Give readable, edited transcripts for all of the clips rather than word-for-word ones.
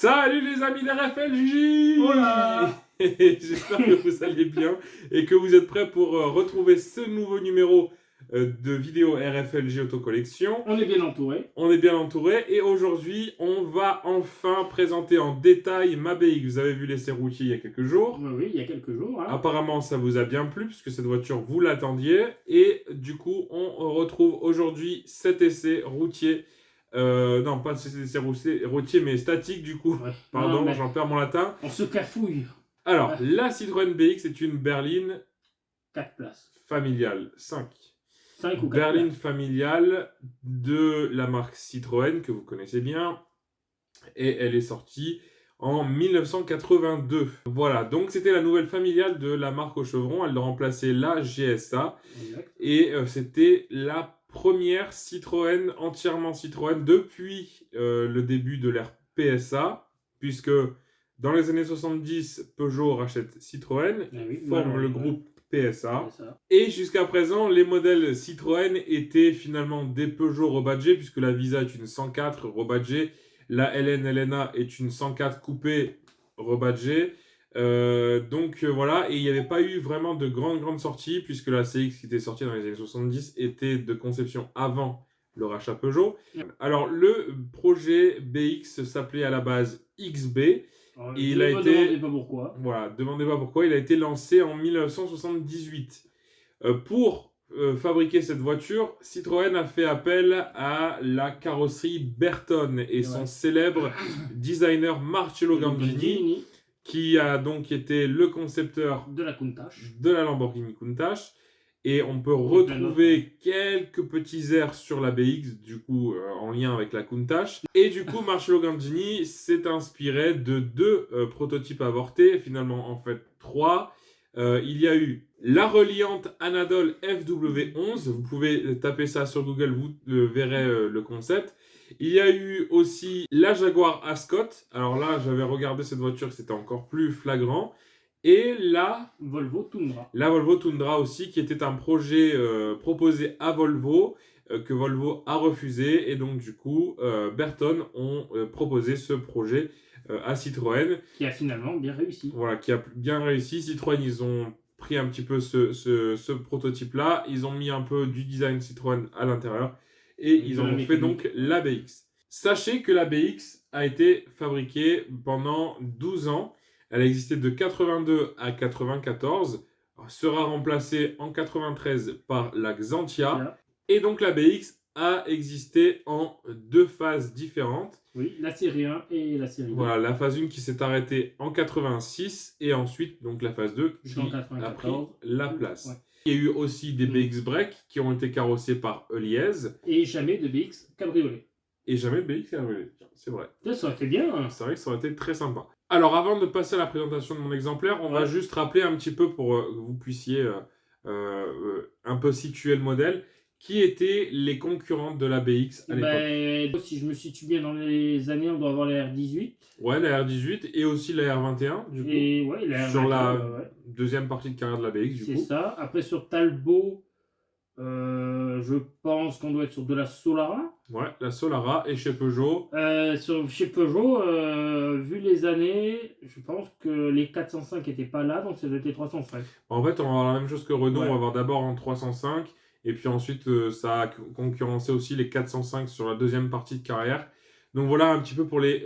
Salut les amis d'RFLJ. Hola. J'espère que vous allez bien et que vous êtes prêts pour retrouver ce nouveau numéro de vidéo RFLJ Autocollection. On est bien entouré. On est bien entouré et aujourd'hui on va enfin présenter en détail ma BX. Vous avez vu l'essai routier il y a quelques jours. Oui, il y a quelques jours. Apparemment ça vous a bien plu puisque cette voiture vous l'attendiez et du coup on retrouve aujourd'hui cet essai routier. Non, pas cet essai routier mais statique du coup. Ouais. Pardon, Non, j'en perds mon latin. on se cafouille. Alors, Ouais. la Citroën BX est une berline 4 places. familiale. 5. 5 ou 4 berline places. familiale de la marque Citroën que vous connaissez bien. Et elle est sortie en 1982. Voilà, donc c'était la nouvelle familiale de la marque au chevron. Elle remplaçait la GSA. Exact. Et c'était la première Citroën, entièrement Citroën, depuis le début de l'ère PSA, puisque dans les années 70, Peugeot rachète Citroën, Oui, forme le groupe PSA. Et jusqu'à présent, les modèles Citroën étaient finalement des Peugeot rebadgés, puisque la Visa est une 104 rebadgée, la LN LNA est une 104 coupée rebadgée. Voilà, et il n'y avait pas eu vraiment de grandes sorties, puisque la CX qui était sortie dans les années 70 était de conception avant le rachat Peugeot. Alors, le projet BX s'appelait à la base XB. Il a été... Demandez pas pourquoi. Voilà, demandez pas pourquoi. Il a été lancé en 1978. Pour fabriquer cette voiture, Citroën a fait appel à la carrosserie Bertone et son célèbre designer Marcello Gandini, qui a donc été le concepteur de la Countach, de la Lamborghini Countach. Et on peut retrouver quelques petits airs sur la BX, du coup, en lien avec la Countach. Et du coup, Marcello Gandini s'est inspiré de deux prototypes avortés, finalement, en fait, 3. Il y a eu la reliante Anadol FW11. Vous pouvez taper ça sur Google, vous verrez le concept. Il y a eu aussi la Jaguar Ascot. Alors là, j'avais regardé cette voiture, c'était encore plus flagrant. Et la Volvo Tundra. La Volvo Tundra aussi, qui était un projet proposé à Volvo, que Volvo a refusé. Et donc, du coup, Bertone ont proposé ce projet à Citroën. Qui a finalement bien réussi. Voilà, qui a bien réussi. Citroën, ils ont pris un petit peu ce prototype-là. Ils ont mis un peu du design Citroën à l'intérieur. Et ils en ont fait donc la BX. Sachez que la BX a été fabriquée pendant 12 ans. Elle a existé de 82 à 94, sera remplacée en 93 par la Xantia. Et donc la BX a existé en deux phases différentes. Oui, la série 1 et la série 2. Voilà, la phase 1 qui s'est arrêtée en 86 et ensuite donc la phase 2 qui a pris la place. Ouais. Il y a eu aussi des BX Break qui ont été carrossés par Eliez. Et jamais de BX Cabriolet. Et jamais de BX Cabriolet, c'est vrai. Ça aurait été bien. C'est vrai que ça aurait été très sympa. Alors avant de passer à la présentation de mon exemplaire, on va juste rappeler un petit peu pour que vous puissiez un peu situer le modèle. Qui étaient les concurrentes de la BX à l'époque? Si je me situe bien dans les années, on doit avoir la R18. Ouais, la R18 et aussi la R21, du coup. Et ouais, la R21, sur la deuxième partie de carrière de la BX, du coup. C'est ça. Après, sur Talbot, je pense qu'on doit être sur de la Solara. Ouais, la Solara. Et chez Peugeot chez Peugeot, vu les années, je pense que les 405 n'étaient pas là, donc ça doit être 305. En fait, on va avoir la même chose que Renault. On va avoir d'abord en 305. Et puis ensuite, ça a concurrencé aussi les 405 sur la deuxième partie de carrière. Donc voilà un petit peu pour les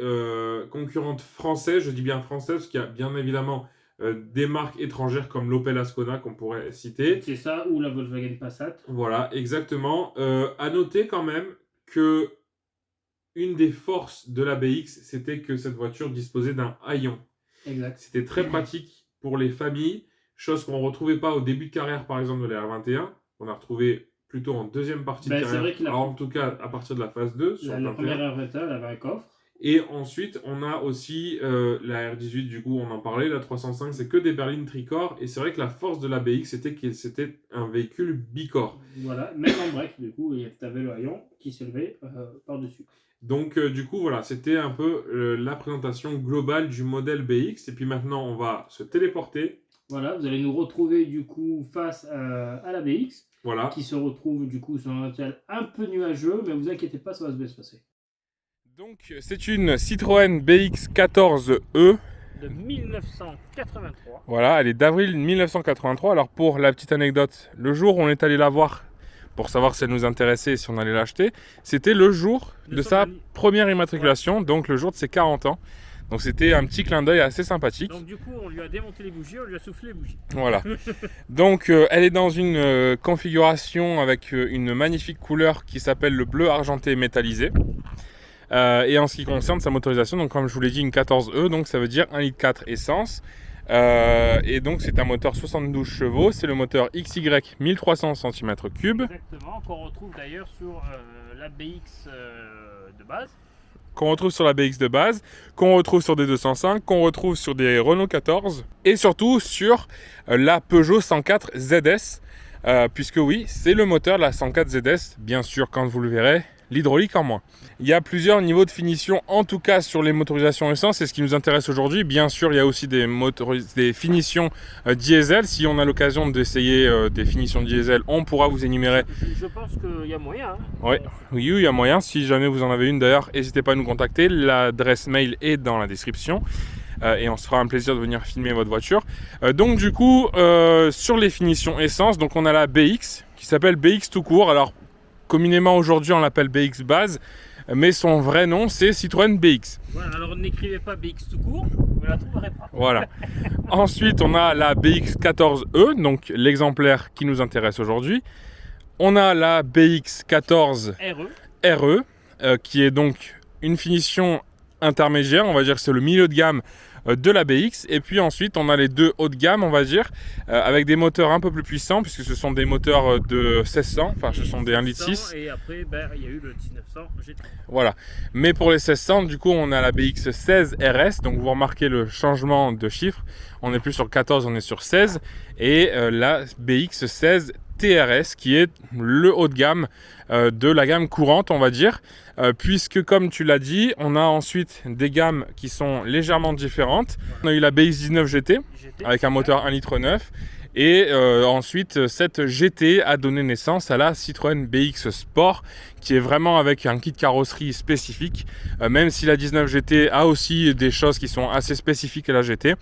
concurrentes françaises. Je dis bien françaises parce qu'il y a bien évidemment des marques étrangères comme l'Opel Ascona qu'on pourrait citer. C'est ça, ou la Volkswagen Passat. Voilà, exactement. À noter quand même que une des forces de la BX, c'était que cette voiture disposait d'un haillon. Exact. C'était très pratique pour les familles, chose qu'on ne retrouvait pas au début de carrière par exemple de la R21. On a retrouvé plutôt en deuxième partie de carrière, vrai alors, en tout cas à partir de la phase 2. Sur la première R21, elle avait un coffre. Et ensuite, on a aussi la R18, du coup, on en parlait, la 305, c'est que des berlines tricorps. Et c'est vrai que la force de la BX, c'était que c'était un véhicule bicorps. Voilà, même en break, du coup, tu avais le haillon qui se levait par-dessus. Donc, du coup, voilà, c'était un peu la présentation globale du modèle BX. Et puis maintenant, on va se téléporter. Voilà, vous allez nous retrouver, du coup, face à la BX. Voilà. Qui se retrouve, du coup, sur un latéral un peu nuageux, mais vous inquiétez pas, ça va bien se passer. Donc c'est une Citroën BX14E de 1983. Voilà, elle est d'avril 1983. Alors pour la petite anecdote, le jour où on est allé la voir pour savoir si elle nous intéressait et si on allait l'acheter, c'était le jour de sa première immatriculation, donc le jour de ses 40 ans. Donc c'était un petit clin d'œil assez sympathique. Donc du coup on lui a démonté les bougies, on lui a soufflé les bougies. Voilà. Donc elle est dans une configuration avec une magnifique couleur qui s'appelle le bleu argenté métallisé. Et en ce qui concerne sa motorisation, donc comme je vous l'ai dit, une 14E, donc ça veut dire 1,4 litre essence. Et donc c'est un moteur 72 chevaux, c'est le moteur XY 1300 cm3. Exactement, qu'on retrouve d'ailleurs sur la BX de base. Qu'on retrouve sur la BX de base, qu'on retrouve sur des 205, qu'on retrouve sur des Renault 14 et surtout sur la Peugeot 104 ZS. Puisque oui, c'est le moteur de la 104 ZS, bien sûr quand vous le verrez, l'hydraulique en moins. Il y a plusieurs niveaux de finition, en tout cas sur les motorisations essence, c'est ce qui nous intéresse aujourd'hui. Bien sûr, il y a aussi des finitions diesel. Si on a l'occasion d'essayer des finitions diesel, on pourra vous énumérer. Je pense qu'il y a moyen. Hein. Oui, il y a moyen. Si jamais vous en avez une d'ailleurs, n'hésitez pas à nous contacter. L'adresse mail est dans la description. Et on se fera un plaisir de venir filmer votre voiture. Donc du coup, sur les finitions essence, donc on a la BX qui s'appelle BX tout court. Alors communément aujourd'hui on l'appelle BX base, mais son vrai nom c'est Citroën BX. Voilà, alors n'écrivez pas BX tout court, vous ne la trouverez pas. Voilà. Ensuite on a la BX 14E, donc l'exemplaire qui nous intéresse aujourd'hui. On a la BX 14 RE, qui est donc une finition intermédiaire, on va dire que c'est le milieu de gamme de la BX. Et puis ensuite on a les deux haut de gamme, on va dire, avec des moteurs un peu plus puissants, puisque ce sont des moteurs de 1600, enfin ce sont des 1,6 litre. Et après il y a eu le 1900 GT. Voilà, mais pour les 1600 du coup on a la BX 16 RS, donc vous remarquez le changement de chiffre, on n'est plus sur 14, on est sur 16, et la BX 16 TRS qui est le haut de gamme de la gamme courante, on va dire, puisque comme tu l'as dit, on a ensuite des gammes qui sont légèrement différentes. On a eu la BX19 GT avec un moteur 1,9 litre, et ensuite cette GT a donné naissance à la Citroën BX Sport, qui est vraiment avec un kit carrosserie spécifique, même si la 19 GT a aussi des choses qui sont assez spécifiques à la GT.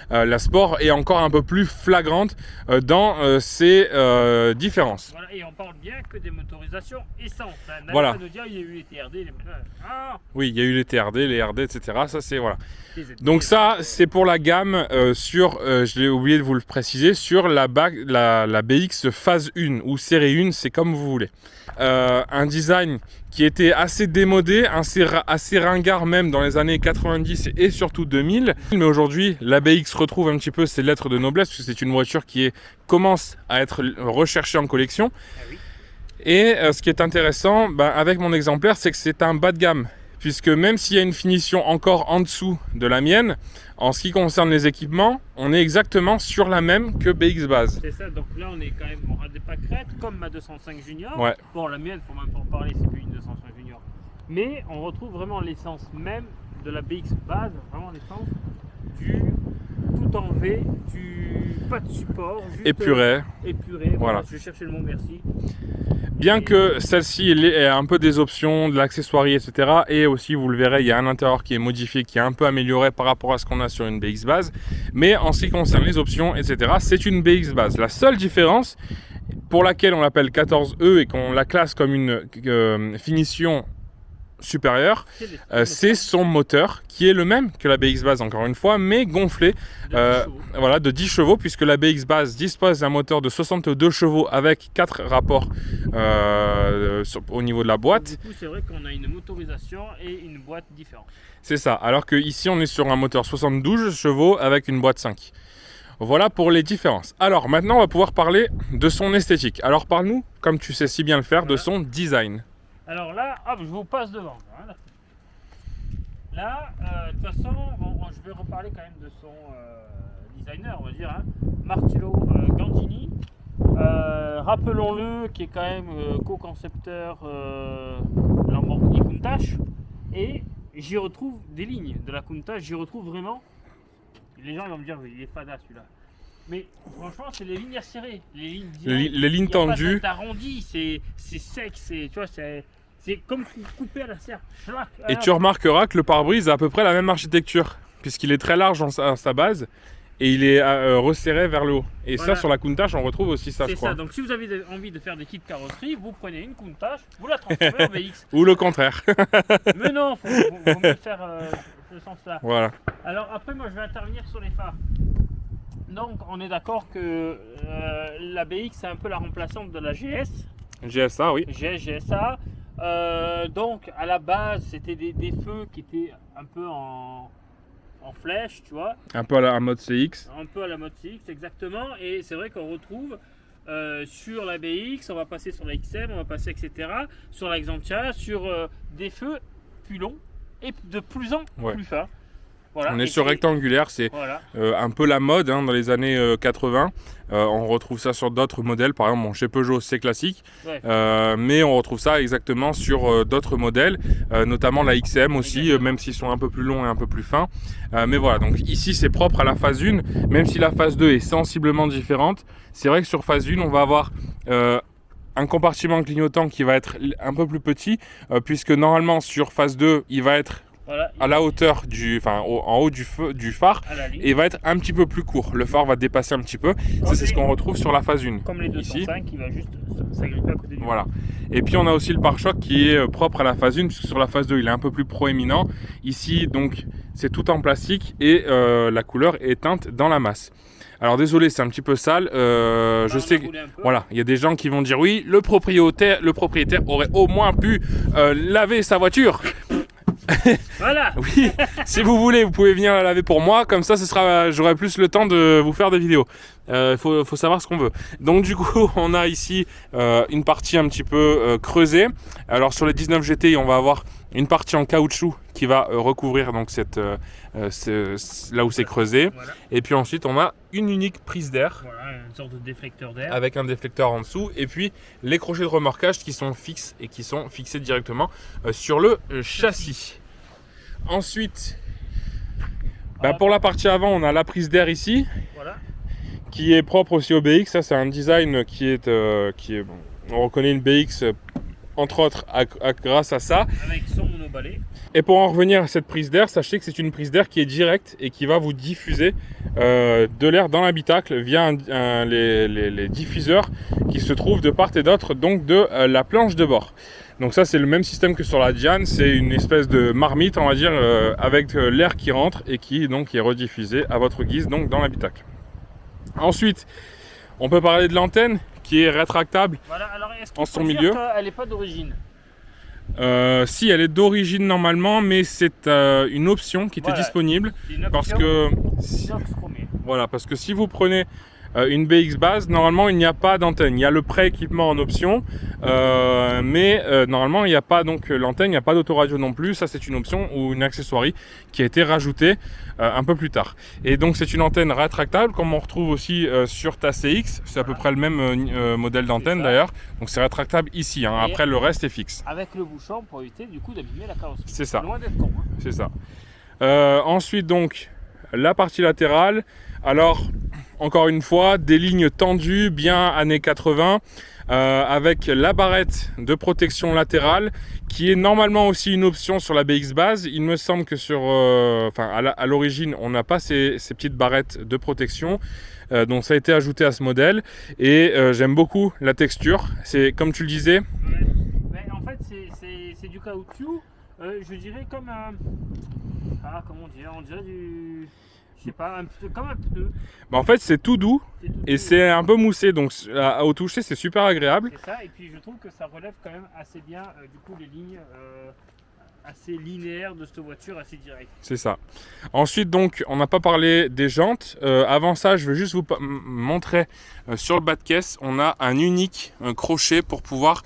La Sport est encore un peu plus flagrante dans ses différences. Voilà, et on parle bien que des motorisations essence. Hein. Voilà. Nous dire, il y a eu les TRD, Oui, il y a eu les TRD, les RD, etc. Ça c'est voilà. Donc ça c'est pour la gamme sur, je l'ai oublié de vous le préciser, sur la BX phase 1 ou série 1, c'est comme vous voulez. Un design qui était assez démodé, assez ringard même dans les années 90 et surtout 2000. Mais aujourd'hui, la BX retrouve un petit peu ses lettres de noblesse, parce que c'est une voiture qui commence à être recherchée en collection. Ah oui. Et ce qui est intéressant avec mon exemplaire, c'est que c'est un bas de gamme. Puisque même s'il y a une finition encore en dessous de la mienne, en ce qui concerne les équipements, on est exactement sur la même que BX base. C'est ça, donc là on est quand même à des pâquerettes comme ma 205 Junior. Ouais. Bon, la mienne, faut même pas en parler, c'est qu'une 205 Junior. Mais on retrouve vraiment l'essence même de la BX base, vraiment l'essence du tout en V, pas de support, juste épuré. Voilà. Je vais chercher le mot, merci. Bien que celle-ci ait un peu des options, de l'accessoirie, etc. Et aussi, vous le verrez, il y a un intérieur qui est modifié, qui est un peu amélioré par rapport à ce qu'on a sur une BX base. Mais en ce qui concerne les options, etc., c'est une BX base. La seule différence pour laquelle on l'appelle 14E et qu'on la classe comme une finition supérieure, c'est son moteur qui est le même que la BX base encore une fois, mais gonflé de 10 chevaux, puisque la BX base dispose d'un moteur de 62 chevaux avec 4 rapports au niveau de la boîte. Donc, du coup c'est vrai qu'on a une motorisation et une boîte différente. C'est ça, alors que ici on est sur un moteur 72 chevaux avec une boîte 5. Voilà pour les différences. Alors maintenant on va pouvoir parler de son esthétique. Alors parle-nous, comme tu sais si bien le faire, de son design. Alors là, hop, je vous passe devant. Hein. Là, de toute façon, je vais reparler quand même de son designer, on va dire, hein, Marcello Gandini. Rappelons-le, qui est quand même co-concepteur Lamborghini Countach. Et j'y retrouve des lignes de la Countach, j'y retrouve vraiment. Les gens vont me dire, il est fada celui-là. Mais franchement, c'est les lignes acérées, les lignes tendues. C'est arrondi, c'est sec, tu vois, C'est comme couper à la serre. Et tu remarqueras que le pare-brise a à peu près la même architecture, puisqu'il est très large à sa base et il est resserré vers le haut. Et voilà. Ça, sur la Countach, on retrouve aussi ça, je crois. C'est ça, donc si vous avez envie de faire des kits carrosserie, vous prenez une Countach, vous la transformez en BX. Ou le contraire. Mais non, faut mieux faire ce sens-là. Voilà. Alors après, moi je vais intervenir sur les phares. Donc on est d'accord que la BX c'est un peu la remplaçante de la GS. GSA, oui. GSA. Donc à la base c'était des feux qui étaient un peu en flèche, tu vois. Un peu à la mode CX. Un peu à la mode CX, exactement. Et c'est vrai qu'on retrouve sur la BX, on va passer sur la XM, on va passer etc. Sur la Xantia, sur des feux plus longs et de plus en plus fins. Voilà. On est sur rectangulaire, c'est voilà. Un peu la mode dans les années 80. On retrouve ça sur d'autres modèles, par exemple chez Peugeot c'est classique, ouais. Mais on retrouve ça exactement sur d'autres modèles, notamment la XM aussi, même s'ils sont un peu plus longs et un peu plus fins. Mais voilà, donc ici c'est propre à la phase 1, même si la phase 2 est sensiblement différente. C'est vrai que sur phase 1 on va avoir un compartiment clignotant qui va être un peu plus petit, puisque normalement sur phase 2 il va être à la hauteur en haut du phare, et va être un petit peu plus court. Le phare va dépasser un petit peu. Ça, c'est ce qu'on retrouve sur la phase 1. Comme les 205 qui va juste s'agripper à côté du voilà. Et puis on a aussi le pare-choc qui est propre à la phase 1, puisque sur la phase 2 il est un peu plus proéminent. Ici donc c'est tout en plastique et la couleur est teinte dans la masse. Alors désolé, c'est un petit peu sale. Je sais que voilà, il y a des gens qui vont dire oui, le propriétaire aurait au moins pu laver sa voiture. Voilà. Oui, si vous voulez, vous pouvez venir la laver pour moi, comme ça, j'aurai plus le temps de vous faire des vidéos. Faut savoir ce qu'on veut. Donc du coup, on a ici une partie un petit peu creusée. Alors sur les 19 GTI, on va avoir une partie en caoutchouc qui va recouvrir donc là où c'est creusé. Voilà. Et puis ensuite, on a une unique prise d'air. Voilà, une sorte de déflecteur d'air. Avec un déflecteur en dessous. Et puis les crochets de remorquage qui sont fixes et qui sont fixés directement sur le châssis. Ensuite, pour la partie avant, on a la prise d'air ici. Voilà. Qui est propre aussi au BX. Ça, c'est un design qui est bon. On reconnaît une BX entre autres grâce à ça. Avec son monobalai. Et pour en revenir à cette prise d'air, sachez que c'est une prise d'air qui est directe et qui va vous diffuser de l'air dans l'habitacle via les diffuseurs qui se trouvent de part et d'autre donc de la planche de bord. Donc ça c'est le même système que sur la Diane, c'est une espèce de marmite on va dire avec l'air qui rentre et qui donc est rediffusé à votre guise donc dans l'habitacle. Ensuite, on peut parler de l'antenne qui est rétractable. Voilà, alors est-ce en son milieu. Elle n'est pas d'origine? Si, elle est d'origine normalement, mais c'est une option qui était disponible parce que parce que si vous prenez une BX base, normalement il n'y a pas d'antenne. Il y a le pré-équipement en option, mais normalement il n'y a pas donc l'antenne, il n'y a pas d'autoradio non plus. Ça c'est une option ou une accessoirerie qui a été rajoutée un peu plus tard. Et donc c'est une antenne rétractable comme on retrouve aussi sur ta CX. C'est à peu près le même modèle d'antenne d'ailleurs. Donc c'est rétractable ici. Hein. Après le reste est fixe. Avec le bouchon pour éviter du coup d'abîmer la carrosserie. C'est ça. Loin d'être con. Hein. C'est ça. Ensuite donc la partie latérale. Alors encore une fois, des lignes tendues, bien années 80, avec la barrette de protection latérale, qui est normalement aussi une option sur la BX base. Il me semble que à l'origine, on n'a pas ces petites barrettes de protection. Donc ça a été ajouté à ce modèle. Et j'aime beaucoup la texture. C'est comme tu le disais. Mais en fait, c'est du caoutchouc. Je dirais comme comment dire, on dirait du... Je sais pas, comme un pneu. En fait, c'est tout doux et c'est un peu moussé, donc au toucher, c'est super agréable. C'est ça, et puis je trouve que ça relève quand même assez bien du coup les lignes assez linéaires de cette voiture, assez directes. C'est ça. Ensuite, donc, on n'a pas parlé des jantes. Avant ça, je vais juste vous montrer sur le bas de caisse, on a un unique crochet pour pouvoir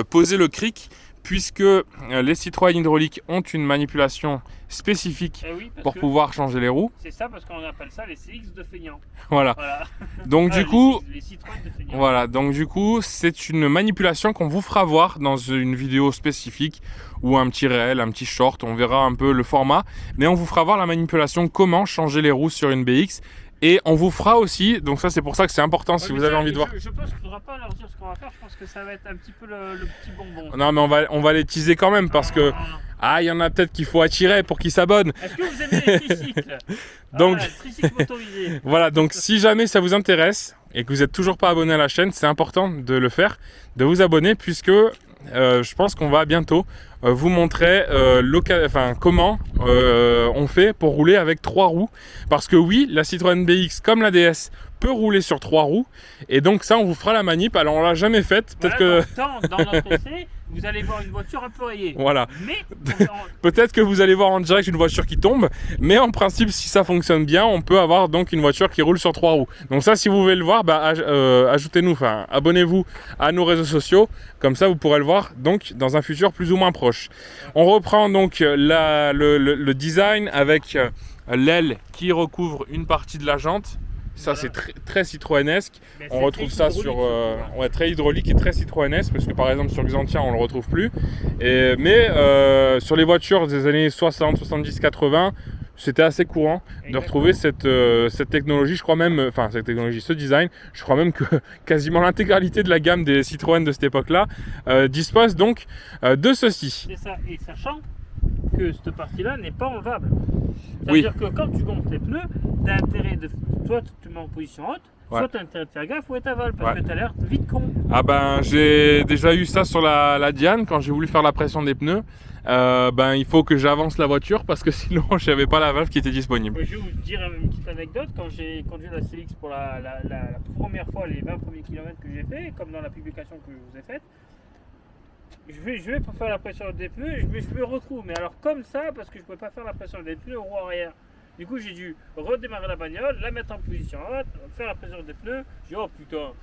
poser le cric. Puisque les Citroën hydrauliques ont une manipulation spécifique pour pouvoir changer les roues. C'est ça, parce qu'on appelle ça les CX de feignants. Voilà. Donc du coup, les Citroën de feignants. Voilà. Donc du coup, c'est une manipulation qu'on vous fera voir dans une vidéo spécifique ou un petit réel, un petit short. On verra un peu le format, mais on vous fera voir la manipulation, comment changer les roues sur une BX. Et on vous fera aussi, donc ça c'est pour ça que c'est important si vous avez envie de voir. Je pense qu'il ne faudra pas leur dire ce qu'on va faire, je pense que ça va être un petit peu le petit bonbon. Non mais on va les teaser quand même parce que il y en a peut-être qu'il faut attirer pour qu'ils s'abonnent. Est-ce que vous aimez les tricycles? Donc tricycle motorisé. voilà, donc si jamais ça vous intéresse et que vous n'êtes toujours pas abonné à la chaîne, c'est important de le faire, de vous abonner puisque je pense qu'on va bientôt vous montrer comment on fait pour rouler avec 3 roues. Parce que oui, la Citroën BX comme la DS peut rouler sur 3 roues. Et donc ça, on vous fera la manip. Alors on l'a jamais faite. Peut-être que dans notre essai, vous allez voir une voiture un peu rayée. Voilà. Mais peut-être que vous allez voir en direct une voiture qui tombe. Mais en principe, si ça fonctionne bien, on peut avoir donc une voiture qui roule sur 3 roues. Donc ça, si vous voulez le voir, ajoutez-nous, abonnez-vous à nos réseaux sociaux. Comme ça, vous pourrez le voir donc dans un futur plus ou moins proche. On reprend donc le design avec l'aile qui recouvre une partie de la jante. Ça, c'est très citroënesque. On retrouve ça sur très hydraulique et très citroënesque parce que par exemple sur Xantia on le retrouve plus. Mais sur les voitures des années 60, 70, 80, c'était assez courant de retrouver cette technologie. Je crois même, ce design, je crois même que quasiment l'intégralité de la gamme des Citroën de cette époque-là dispose donc de ceci. C'est ça, et sachant que cette partie-là n'est pas enlevable. C'est-à-dire que quand tu gonfles tes pneus, tu as intérêt de. Soit tu te mets en position haute, soit tu as intérêt de faire gaffe ou être aval, parce que tu as l'air vite con. Ah ben, j'ai déjà eu ça sur la Diane quand j'ai voulu faire la pression des pneus. Il faut que j'avance la voiture parce que sinon je n'avais pas la valve qui était disponible. Je vais vous dire une petite anecdote. Quand j'ai conduit la CX pour la première fois, les 20 premiers kilomètres que j'ai fait, comme dans la publication que je vous ai faite, je vais pour faire la pression des pneus, je me retrouve, mais alors comme ça, parce que je ne pouvais pas faire la pression des pneus au roue arrière. Du coup, j'ai dû redémarrer la bagnole, la mettre en position haute, faire la pression des pneus. J'ai dit, oh putain.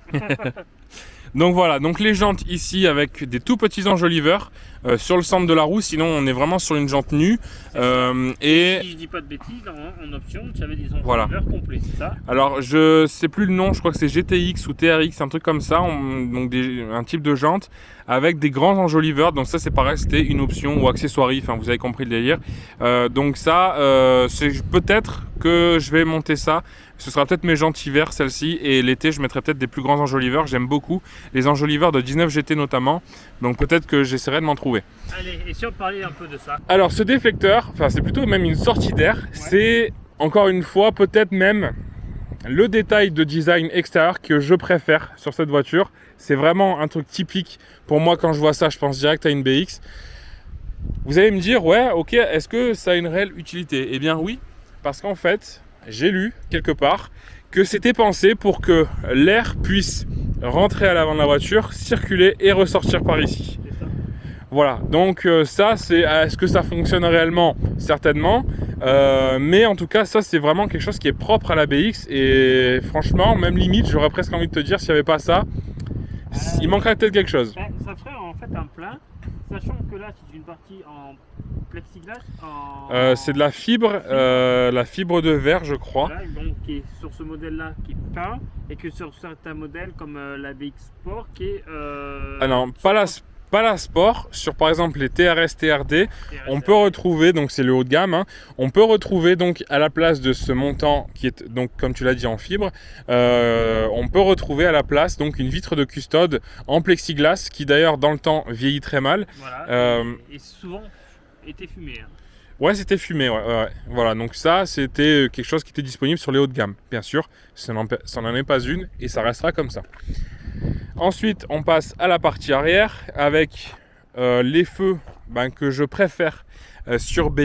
Donc voilà, donc les jantes ici avec des tout petits enjoliveurs sur le centre de la roue, sinon on est vraiment sur une jante nue. Et si je dis pas de bêtises, en option, tu avais des enjoliveurs complets, c'est ça? Alors je sais plus le nom, je crois que c'est GTX ou TRX, un truc comme ça, donc un type de jante avec des grands enjoliveurs. Donc ça c'est pareil, c'était une option ou accessoirie, enfin vous avez compris le délire. Donc ça, c'est peut-être que je vais monter ça. Ce sera peut-être mes jantes hiver, celle-ci, et l'été je mettrai peut-être des plus grands enjoliveurs. J'aime beaucoup les enjoliveurs de 19 GT notamment, donc peut-être que j'essaierai de m'en trouver. Allez, et si on parlait un peu de ça? Alors ce déflecteur, c'est plutôt même une sortie d'air, c'est encore une fois peut-être même le détail de design extérieur que je préfère sur cette voiture. C'est vraiment un truc typique pour moi. Quand je vois ça, je pense direct à une BX. Vous allez me dire, ouais, ok, est-ce que ça a une réelle utilité? Eh bien oui, parce qu'en fait, j'ai lu quelque part que c'était pensé pour que l'air puisse rentrer à l'avant de la voiture, circuler et ressortir par ici. Voilà, donc ça, c'est, est-ce que ça fonctionne réellement? Certainement, mais en tout cas, ça c'est vraiment quelque chose qui est propre à la BX et franchement, même limite, j'aurais presque envie de te dire, s'il n'y avait pas ça, il manquerait peut-être quelque chose. Ça ferait en fait un plein, sachant que là c'est une partie en plexiglas. C'est de la fibre de verre, je crois. Voilà, donc qui est sur ce modèle-là qui est peint, et que sur certains modèles comme la BX Sport qui est. Ah non, pas la Sport, sur par exemple les TRS TRD, on peut retrouver, donc c'est le haut de gamme, hein, on peut retrouver donc à la place de ce montant qui est donc comme tu l'as dit en fibre, on peut retrouver à la place donc une vitre de custode en plexiglas qui d'ailleurs dans le temps vieillit très mal. Voilà, et souvent était fumé. Hein. Ouais, c'était fumé, ouais. Voilà, donc ça c'était quelque chose qui était disponible sur les hauts de gamme, bien sûr, ça n'en est pas une et ça restera comme ça. Ensuite, on passe à la partie arrière avec les feux que je préfère sur BX,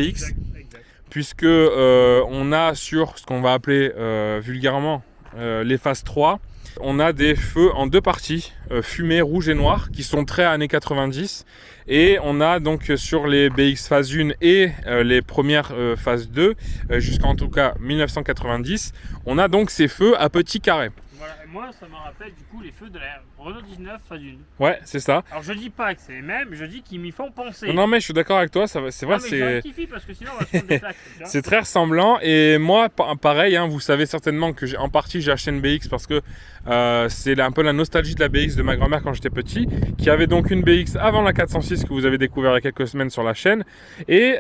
exact. Puisque on a sur ce qu'on va appeler vulgairement les phases 3, on a des feux en deux parties, fumés rouge et noir, qui sont très années 90. Et on a donc sur les BX phase 1 et les premières phase 2, jusqu'en tout cas 1990, on a donc ces feux à petits carrés. Voilà, moi, ça me rappelle du coup les feux de la Renault 19 phase 1. Ouais, c'est ça. Alors je dis pas que c'est les mêmes, je dis qu'ils m'y font penser. Non, mais je suis d'accord avec toi, c'est vrai, mais je rectifie parce que sinon on va se prendre des claques. Tu vois. c'est très ressemblant. Et moi, pareil, hein, vous savez certainement que en partie j'ai acheté une BX parce que c'est un peu la nostalgie de la BX de ma grand-mère quand j'étais petit, qui avait donc une BX avant la 406 que vous avez découvert il y a quelques semaines sur la chaîne. Et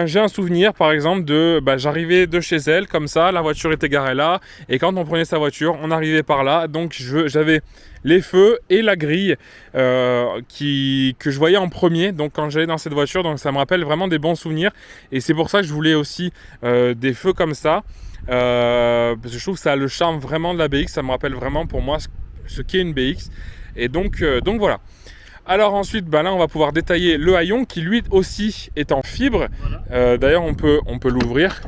j'ai un souvenir par exemple de j'arrivais de chez elle comme ça, la voiture était garée là, et quand on prenait sa voiture, on arrivait par là, donc j'avais les feux et la grille que je voyais en premier donc quand j'allais dans cette voiture, donc ça me rappelle vraiment des bons souvenirs, et c'est pour ça que je voulais aussi des feux comme ça. Parce que je trouve que ça a le charme vraiment de la BX, ça me rappelle vraiment pour moi ce qu'est une BX, et donc voilà. Alors ensuite, là on va pouvoir détailler le haillon qui lui aussi est en fibre. Voilà. D'ailleurs on peut l'ouvrir.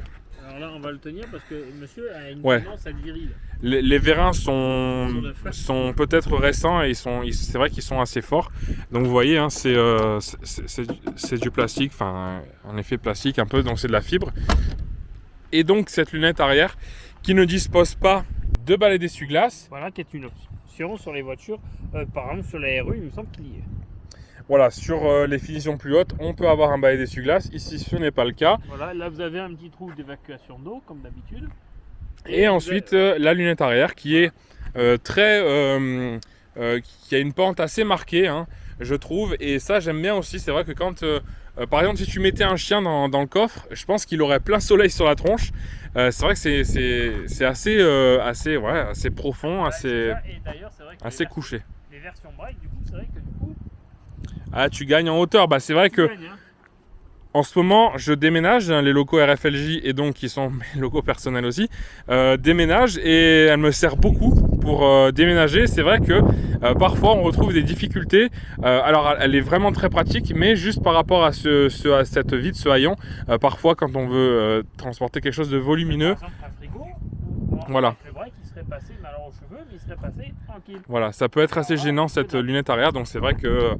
Alors là on va le tenir parce que monsieur a une tendance à être viril. Les vérins sont peut-être récents et c'est vrai qu'ils sont assez forts. Donc vous voyez, hein, c'est du plastique, enfin un effet plastique un peu, donc c'est de la fibre. Et donc cette lunette arrière qui ne dispose pas de balai d'essuie-glace. Voilà, qui est une option sur les voitures. Par exemple sur la RE, il me semble qu'il y est. Voilà, sur les finitions plus hautes, on peut avoir un balai d'essuie-glace. Ici, ce n'est pas le cas. Voilà, là vous avez un petit trou d'évacuation d'eau, comme d'habitude. Et ensuite, la lunette arrière qui est qui a une pente assez marquée, hein, je trouve. Et ça, j'aime bien aussi. C'est vrai que quand... par exemple, si tu mettais un chien dans le coffre, je pense qu'il aurait plein soleil sur la tronche. C'est vrai que c'est assez profond, assez couché. Les versions break, du coup, c'est vrai que du coup... Ah, tu gagnes en hauteur. C'est vrai que en ce moment, je déménage, les locaux RFLJ et donc qui sont mes locaux personnels aussi, déménage, et elle me sert beaucoup pour déménager. C'est vrai que parfois on retrouve des difficultés. Alors elle est vraiment très pratique, mais juste par rapport à cette vide, ce haillon, parfois quand on veut transporter quelque chose de volumineux, par exemple, un frigo, voilà. Le break il serait passé malheureusement aux cheveux, mais il serait passé tranquille. Voilà, ça peut être assez gênant cette lunette arrière, donc c'est vrai que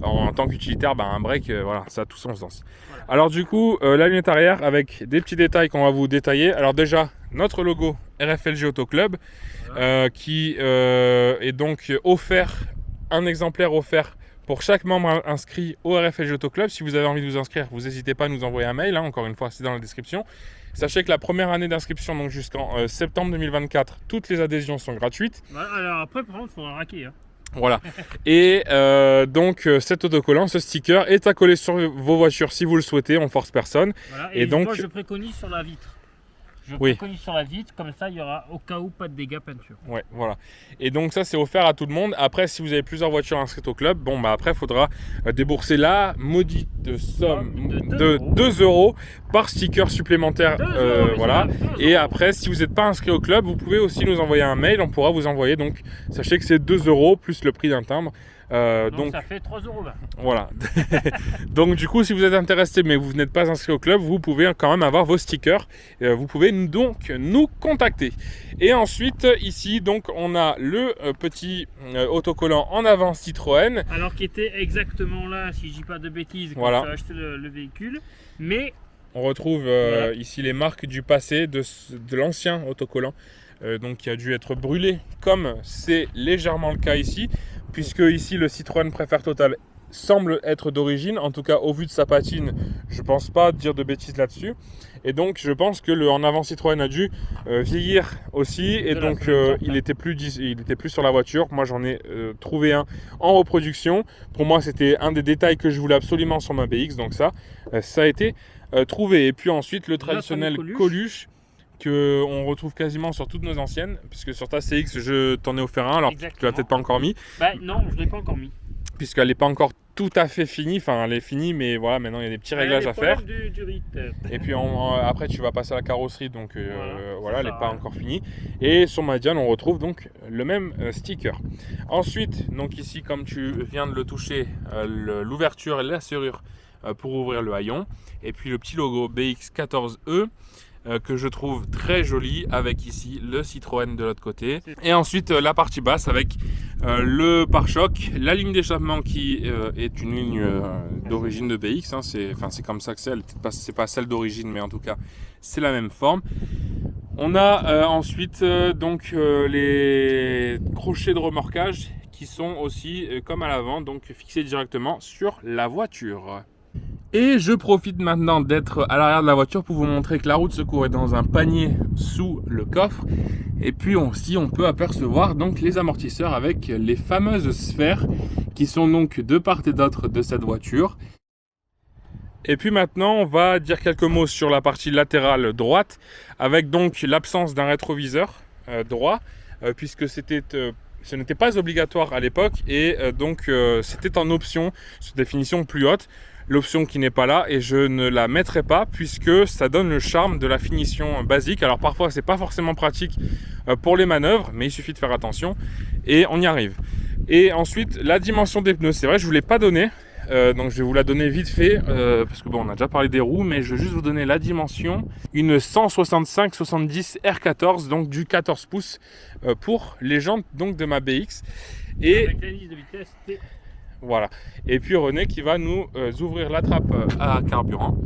en tant qu'utilitaire, un break, voilà, ça a tout son sens. Voilà. Alors du coup, la lunette arrière avec des petits détails qu'on va vous détailler. Alors déjà, notre logo RFLJ Auto Club, voilà. Qui est donc offert, un exemplaire offert pour chaque membre inscrit au RFLJ Auto Club. Si vous avez envie de vous inscrire, vous n'hésitez pas à nous envoyer un mail, hein, encore une fois, c'est dans la description. Sachez que la première année d'inscription, donc jusqu'en septembre 2024, toutes les adhésions sont gratuites. Voilà, alors après, par contre, il faudra raquer. Hein. Voilà. Et donc cet autocollant, ce sticker est à coller sur vos voitures si vous le souhaitez, on force personne. Voilà, et donc, moi je préconise sur la vitre. Je préconise sur la vitre, comme ça il y aura au cas où pas de dégâts peinture. Ouais, voilà. Et donc ça c'est offert à tout le monde. Après, si vous avez plusieurs voitures inscrites au club, après il faudra débourser la maudite somme de 2 € par sticker supplémentaire. Voilà. Et après, si vous n'êtes pas inscrit au club, vous pouvez aussi nous envoyer un mail, on pourra vous envoyer. Donc sachez que c'est 2 € plus le prix d'un timbre. Donc ça fait 3,20 €. Voilà. Donc du coup, si vous êtes intéressé mais vous n'êtes pas inscrit au club, vous pouvez quand même avoir vos stickers. Vous pouvez donc nous contacter. Et ensuite, ici, donc on a le petit autocollant en avant Citroën. Alors qui était exactement là, si je dis pas de bêtises, quand voilà. tu as acheté le véhicule. Mais on retrouve ici les marques du passé de l'ancien autocollant. Donc qui a dû être brûlé, comme c'est légèrement le cas ici, puisque ici le Citroën Préfère Total semble être d'origine, en tout cas au vu de sa patine, je pense pas dire de bêtises là-dessus, et donc je pense que le en avant Citroën a dû vieillir aussi, et donc il était plus sur la voiture. Moi j'en ai trouvé un en reproduction. Pour moi c'était un des détails que je voulais absolument sur ma BX, donc ça a été trouvé. Et puis ensuite le traditionnel Coluche qu'on retrouve quasiment sur toutes nos anciennes, puisque sur ta CX je t'en ai offert un, alors exactement. Tu l'as peut-être pas encore mis. Non, je l'ai pas encore mis. Puisqu'elle n'est pas encore tout à fait finie, enfin elle est finie, mais voilà, maintenant il y a des petits réglages à faire. Du rythme. Et puis après tu vas passer à la carrosserie, donc voilà, elle n'est pas encore finie. Et sur ma Diane on retrouve donc le même sticker. Ensuite, donc ici comme tu viens de le toucher, l'ouverture et la serrure pour ouvrir le haillon. Et puis le petit logo BX14E. que je trouve très joli, avec ici le Citroën de l'autre côté. Et ensuite la partie basse avec le pare-choc, la ligne d'échappement qui est une ligne d'origine de BX, hein, c'est comme ça que c'est pas celle d'origine, mais en tout cas c'est la même forme. On a ensuite donc les crochets de remorquage qui sont aussi comme à l'avant, donc fixés directement sur la voiture. Et je profite maintenant d'être à l'arrière de la voiture pour vous montrer que la roue de secours est dans un panier sous le coffre. Et puis aussi on peut apercevoir donc les amortisseurs avec les fameuses sphères qui sont donc de part et d'autre de cette voiture. Et puis maintenant on va dire quelques mots sur la partie latérale droite, avec donc l'absence d'un rétroviseur droit, puisque ce n'était pas obligatoire à l'époque, et donc c'était en option sur définition plus haute. L'option qui n'est pas là, et je ne la mettrai pas puisque ça donne le charme de la finition basique. Alors parfois c'est pas forcément pratique pour les manœuvres, mais il suffit de faire attention et on y arrive. Et ensuite la dimension des pneus, c'est vrai je vous l'ai pas donné, donc je vais vous la donner vite fait parce que bon on a déjà parlé des roues, mais je vais juste vous donner la dimension. Une 165/70 R14, donc du 14 pouces pour les jantes donc de ma BX. Et avec la liste de vitesse. Voilà. Et puis René qui va nous ouvrir la trappe à carburant.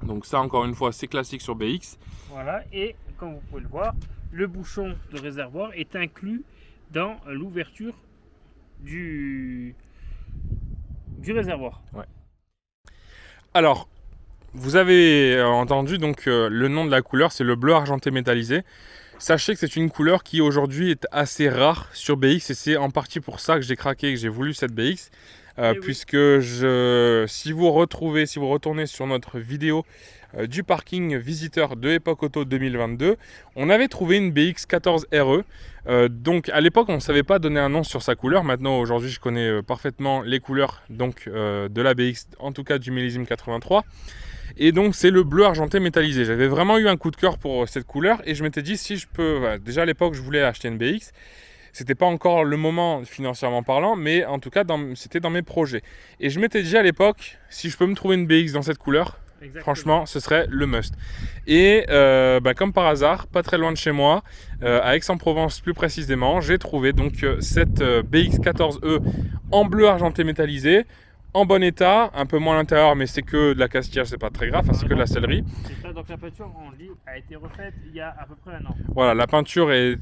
Donc ça encore une fois c'est classique sur BX. Voilà, et comme vous pouvez le voir, le bouchon de réservoir est inclus dans l'ouverture du réservoir. Ouais. Alors, vous avez entendu donc le nom de la couleur, c'est le bleu argenté métallisé. Sachez que c'est une couleur qui aujourd'hui est assez rare sur BX, et c'est en partie pour ça que j'ai craqué, que j'ai voulu cette BX. Puisque si vous retournez sur notre vidéo du parking visiteur de Epoch Auto 2022, on avait trouvé une BX 14 RE. Donc à l'époque on ne savait pas donner un nom sur sa couleur. Maintenant aujourd'hui je connais parfaitement les couleurs donc, de la BX, en tout cas du millésime 83. Et donc c'est le bleu argenté métallisé. J'avais vraiment eu un coup de cœur pour cette couleur, et je m'étais dit si je peux, déjà à l'époque je voulais acheter une BX. C'était pas encore le moment financièrement parlant, mais en tout cas c'était dans mes projets. Et je m'étais dit à l'époque, si je peux me trouver une BX dans cette couleur, exactement, franchement ce serait le must. Et comme par hasard, pas très loin de chez moi, à Aix-en-Provence plus précisément, j'ai trouvé donc cette BX 14E en bleu argenté métallisé, en bon état, un peu moins à l'intérieur, mais c'est que de la castillage, c'est pas très grave, c'est que de la sellerie. C'est ça, donc la peinture, on dit, a été refaite il y a à peu près un an. Voilà, la peinture est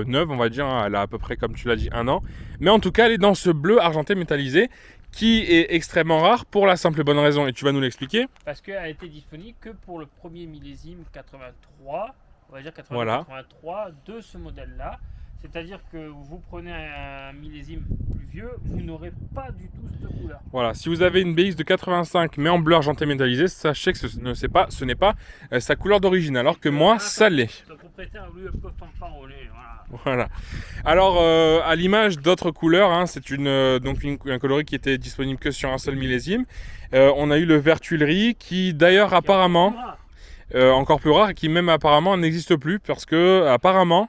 neuve, on va dire, elle a à peu près, comme tu l'as dit, un an. Mais en tout cas, elle est dans ce bleu argenté métallisé, qui est extrêmement rare pour la simple et bonne raison, et tu vas nous l'expliquer. Parce qu'elle a été disponible que pour le premier millésime 83, on va dire 83, voilà, de ce modèle-là. C'est-à-dire que vous prenez un millésime plus vieux, vous n'aurez pas du tout cette couleur. Voilà, si vous avez une BX de 85 mais en bleu argenté métallisé, sachez que ce n'est pas sa couleur d'origine, alors que moi, ça l'est. Le propriétaire a voulu un peu fanfaronner, voilà. Alors, à l'image d'autres couleurs, hein, c'est un coloris qui était disponible que sur un seul millésime. On a eu le vert tuilerie qui d'ailleurs apparemment, encore plus rare, et qui même apparemment n'existe plus, parce que apparemment,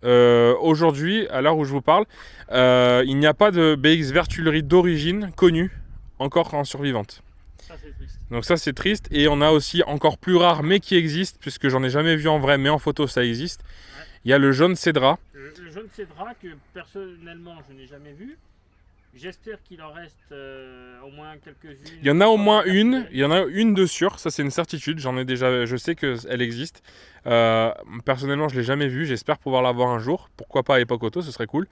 aujourd'hui, à l'heure où je vous parle, il n'y a pas de BX vert tuilerie d'origine connue encore en survivante. Ça, c'est triste. Donc ça c'est triste, et on a aussi encore plus rare mais qui existe, puisque j'en ai jamais vu en vrai, mais en photo ça existe. Ouais. Il y a le jaune Cédra. Le jaune Cédra que personnellement je n'ai jamais vu. J'espère qu'il en reste au moins quelques-unes. Il y en a au moins une, il y en a une de sûre, ça c'est une certitude, j'en ai déjà, je sais qu'elle existe. Personnellement je ne l'ai jamais vue, j'espère pouvoir la voir un jour, pourquoi pas à Epoch Auto, ce serait cool.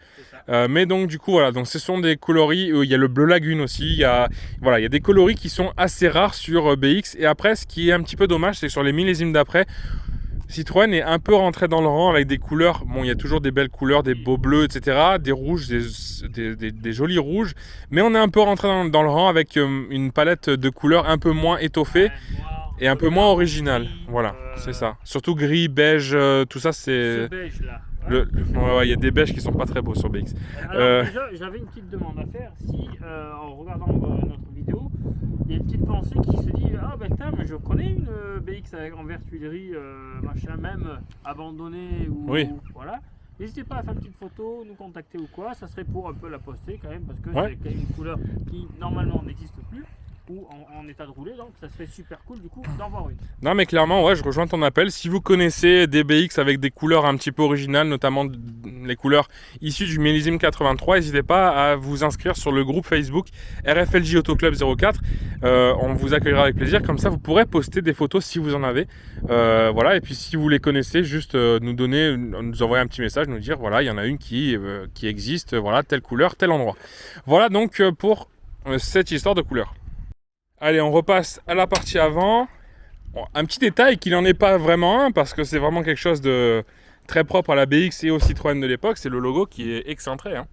Mais donc du coup voilà, donc ce sont des coloris, il y a le bleu lagune aussi, il y a des coloris qui sont assez rares sur BX. Et après ce qui est un petit peu dommage, c'est que sur les millésimes d'après, Citroën est un peu rentré dans le rang avec des couleurs, bon il y a toujours des belles couleurs, des beaux bleus, etc., des rouges, des jolis rouges, mais on est un peu rentré dans le rang avec une palette de couleurs un peu moins étoffée et un peu moins originale, voilà, c'est ça. Surtout gris, beige, tout ça c'est... Ce beige là. Il y a des beiges qui sont pas très beaux sur BX. Alors déjà, j'avais une petite demande à faire, si en regardant notre vidéo, il y a une petite pensée qui se dit ah ben putain, mais je connais une BX en vert tuilerie, machin, même abandonnée ou voilà. N'hésitez pas à faire une petite photo, nous contacter ou quoi, ça serait pour un peu la poster quand même, parce que c'est quand même une couleur qui normalement n'existe plus. ou en état de rouler, donc ça serait super cool du coup d'en voir une. Non mais clairement ouais, je rejoins ton appel. Si vous connaissez des BX avec des couleurs un petit peu originales, notamment les couleurs issues du millésime 83, n'hésitez pas à vous inscrire sur le groupe Facebook RFLJ Auto Club 04. On vous accueillera avec plaisir, comme ça vous pourrez poster des photos si vous en avez. Voilà, et puis si vous les connaissez, juste nous envoyer un petit message, nous dire voilà, il y en a une qui existe, voilà, telle couleur, tel endroit. Voilà donc pour cette histoire de couleur. Allez, on repasse à la partie avant. Bon, un petit détail qu'il n'en est pas vraiment un, parce que c'est vraiment quelque chose de très propre à la BX et au Citroën de l'époque, c'est le logo qui est excentré. Hein.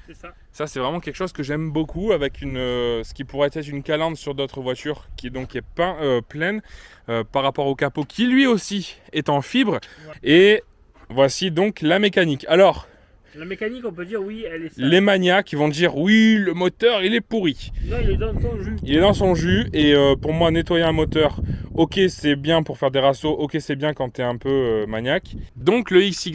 C'est ça. Ça, c'est vraiment quelque chose que j'aime beaucoup, avec ce qui pourrait être une calandre sur d'autres voitures, qui est pleine par rapport au capot, qui lui aussi est en fibre. Ouais. Et voici donc la mécanique. Alors, la mécanique, on peut dire oui, elle est sale. Les maniaques vont dire oui, le moteur il est pourri. Non, il est dans son jus. Il est dans son jus et pour moi nettoyer un moteur, ok c'est bien pour faire des rassos, ok c'est bien quand tu es un peu maniaque. Donc le XY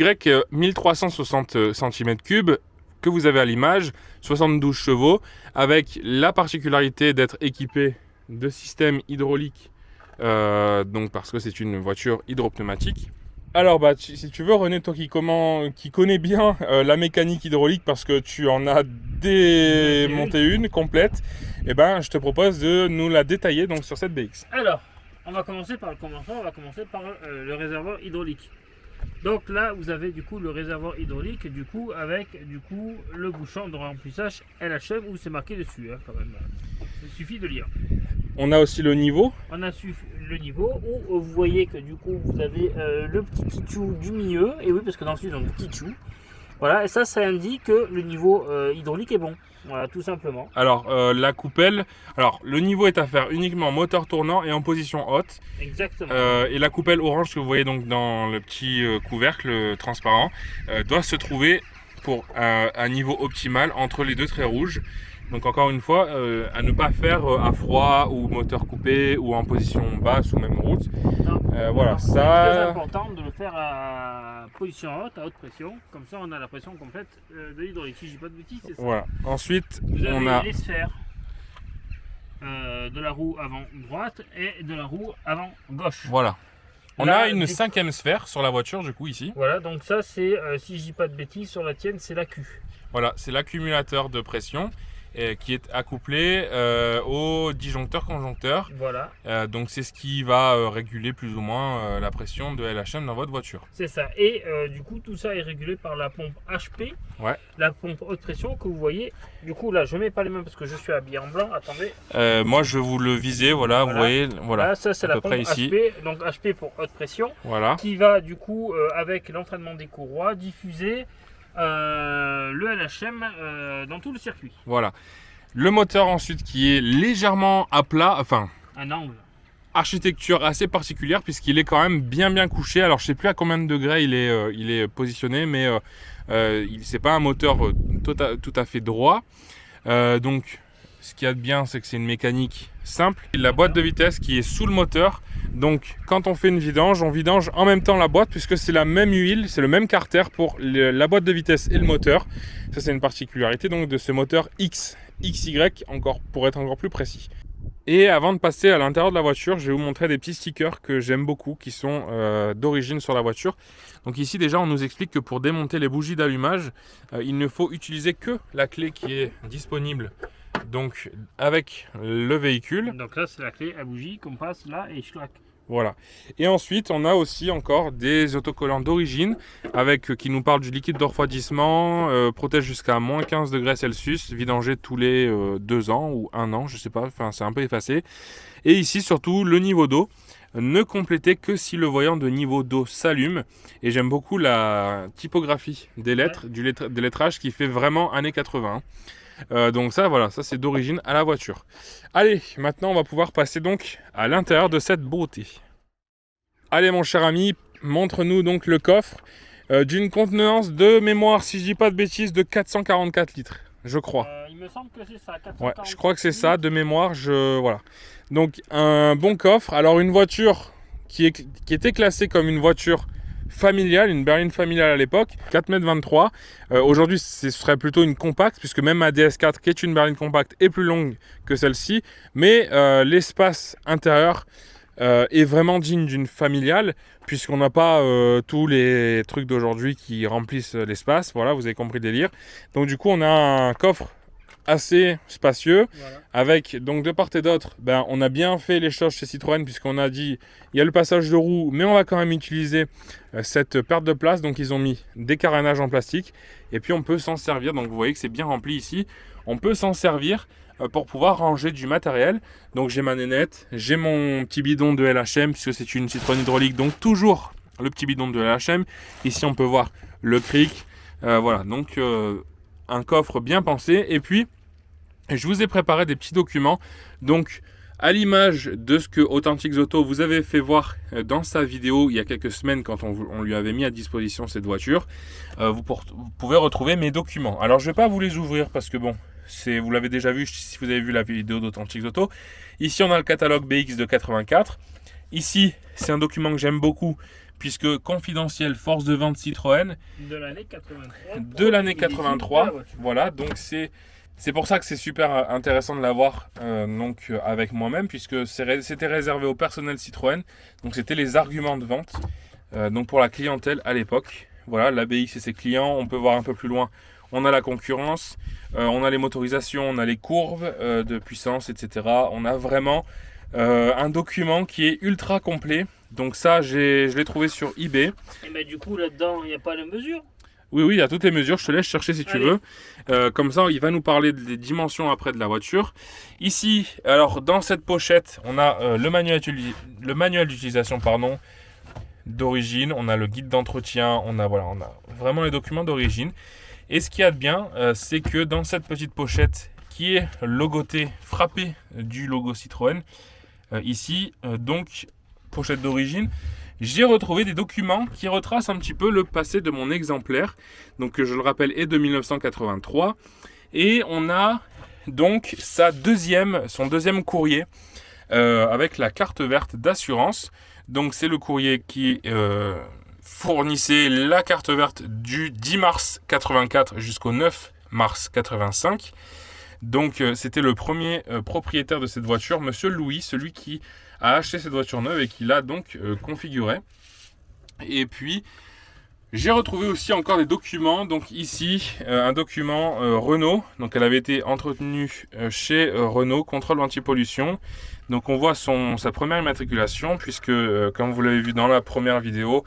1360 cm3 que vous avez à l'image, 72 chevaux, avec la particularité d'être équipé de système hydraulique, donc parce que c'est une voiture hydropneumatique. Alors si tu veux René, toi qui connais bien la mécanique hydraulique parce que tu en as démonté une complète, et je te propose de nous la détailler donc sur cette BX. Alors, on va commencer par le commencement, on va commencer par le réservoir hydraulique. Donc là vous avez du coup le réservoir hydraulique du coup avec le bouchon de remplissage LHM où c'est marqué dessus hein, quand même. Il suffit de lire. On a aussi le niveau. On a le niveau où vous voyez que du coup vous avez le petit kitchou du milieu. Et oui, parce que dans le sud on a le kitchou. Voilà, et ça indique que le niveau hydraulique est bon. Voilà, tout simplement. Alors la coupelle, le niveau est à faire uniquement moteur tournant et en position haute. Exactement. Et la coupelle orange que vous voyez donc dans le petit couvercle transparent doit se trouver pour un niveau optimal entre les deux traits rouges. Donc encore une fois, à ne pas faire à froid ou moteur coupé ou en position basse ou même route. Voilà, ça. C'est très important de le faire à position haute, à haute pression. Comme ça, on a la pression complète de l'hydraulique. Si je dis pas de bêtises, c'est ça. Voilà. Ensuite, on a les sphères de la roue avant droite et de la roue avant gauche. Voilà. On a une cinquième sphère sur la voiture du coup ici. Voilà, donc ça c'est, si je dis pas de bêtises, sur la tienne c'est l'AQ. Voilà, c'est l'accumulateur de pression qui est accouplé au disjoncteur-conjoncteur. Voilà. Donc c'est ce qui va réguler plus ou moins la pression de LHM dans votre voiture. C'est ça. Et du coup tout ça est régulé par la pompe HP. Ouais. La pompe haute pression que vous voyez. Du coup là je mets pas les mains parce que je suis habillé en blanc. Attendez. Moi je vais vous le viser. Voilà. Vous voyez. Voilà. Là, ça c'est la pompe ici. HP. Donc HP pour haute pression. Voilà. Qui va du coup avec l'entraînement des courroies diffuser le LHM dans tout le circuit. Voilà. Le moteur ensuite qui est légèrement à plat, enfin un angle. Architecture assez particulière puisqu'il est quand même bien couché. Alors je sais plus à combien de degrés il est positionné, mais c'est pas un moteur tout à fait droit. Donc ce qu'il y a de bien, c'est que c'est une mécanique simple. La boîte de vitesse qui est sous le moteur. Donc quand on fait une vidange, on vidange en même temps la boîte puisque c'est la même huile, c'est le même carter pour la boîte de vitesse et le moteur. Ça c'est une particularité donc de ce moteur XY pour être encore plus précis. Et avant de passer à l'intérieur de la voiture, je vais vous montrer des petits stickers que j'aime beaucoup qui sont d'origine sur la voiture. Donc ici déjà on nous explique que pour démonter les bougies d'allumage, il ne faut utiliser que la clé qui est disponible donc avec le véhicule. Donc là c'est la clé à bougie qu'on passe là et je claque. Voilà. Et ensuite, on a aussi encore des autocollants d'origine qui nous parlent du liquide de refroidissement, protège jusqu'à moins 15 degrés Celsius, vidangé tous les 2 ans ou 1 an, je sais pas, enfin c'est un peu effacé. Et ici surtout le niveau d'eau, ne complétez que si le voyant de niveau d'eau s'allume. Et j'aime beaucoup la typographie des lettres, des lettrages qui fait vraiment années 80. Donc ça voilà, ça c'est d'origine à la voiture. Allez, maintenant on va pouvoir passer donc à l'intérieur de cette beauté. Allez mon cher ami, montre-nous donc le coffre d'une contenance de mémoire, si je dis pas de bêtises, de 444 litres, je crois. Il me semble que c'est ça, 444. Ouais, je crois que c'est ça, de mémoire, voilà. Donc un bon coffre, alors une voiture qui était classée comme une voiture familiale, une berline familiale à l'époque, 4,23 m. Aujourd'hui, ce serait plutôt une compacte, puisque même ma DS4, qui est une berline compacte, est plus longue que celle-ci. Mais l'espace intérieur est vraiment digne d'une familiale, puisqu'on n'a pas tous les trucs d'aujourd'hui qui remplissent l'espace. Voilà, vous avez compris le délire. Donc du coup, on a un coffre assez spacieux, Voilà. avec donc de part et d'autre, on a bien fait les choses chez Citroën, puisqu'on a dit il y a le passage de roue, mais on va quand même utiliser cette perte de place. Donc ils ont mis des carénages en plastique, et puis on peut s'en servir. Donc vous voyez que c'est bien rempli ici, on peut s'en servir pour pouvoir ranger du matériel. Donc j'ai ma nénette, j'ai mon petit bidon de LHM, puisque c'est une Citroën hydraulique, donc toujours le petit bidon de LHM. Ici on peut voir le cric, voilà, donc un coffre bien pensé. Et puis je vous ai préparé des petits documents, donc à l'image de ce que Authentics Auto vous avez fait voir dans sa vidéo il y a quelques semaines, quand on lui avait mis à disposition cette voiture. Vous pouvez retrouver mes documents. Alors je ne vais pas vous les ouvrir parce que bon, vous l'avez déjà vu si vous avez vu la vidéo d'Authentics Auto. Ici on a le catalogue BX de 84. Ici c'est un document que j'aime beaucoup, puisque confidentiel force de vente Citroën De l'année 83. de l'année 83. Voilà, donc c'est pour ça que c'est super intéressant de l'avoir avec moi-même, puisque c'était réservé au personnel Citroën. Donc c'était les arguments de vente donc pour la clientèle à l'époque. Voilà, la BX et ses clients. On peut voir un peu plus loin, on a la concurrence, on a les motorisations, on a les courbes de puissance, etc. On a vraiment un document qui est ultra complet. Donc ça, je l'ai trouvé sur eBay. Et mais du coup, là-dedans, il n'y a pas de mesure. Oui, il y a toutes les mesures, je te laisse chercher si tu veux. Comme ça, il va nous parler des dimensions après de la voiture. Ici, alors dans cette pochette, on a le manuel d'utilisation d'origine, on a le guide d'entretien, on a vraiment les documents d'origine. Et ce qu'il y a de bien, c'est que dans cette petite pochette qui est logotée, frappée du logo Citroën, ici, donc pochette d'origine, j'ai retrouvé des documents qui retracent un petit peu le passé de mon exemplaire. Donc je le rappelle, est de 1983. Et on a donc son deuxième courrier avec la carte verte d'assurance. Donc c'est le courrier qui fournissait la carte verte du 10 mars 84 jusqu'au 9 mars 85. Donc c'était le premier propriétaire de cette voiture, Monsieur Louis, celui qui a acheté cette voiture neuve et qui l'a donc configurée. Et puis j'ai retrouvé aussi encore des documents. Donc ici un document Renault. Donc elle avait été entretenue chez Renault, contrôle anti-pollution. Donc on voit sa première immatriculation, puisque comme vous l'avez vu dans la première vidéo,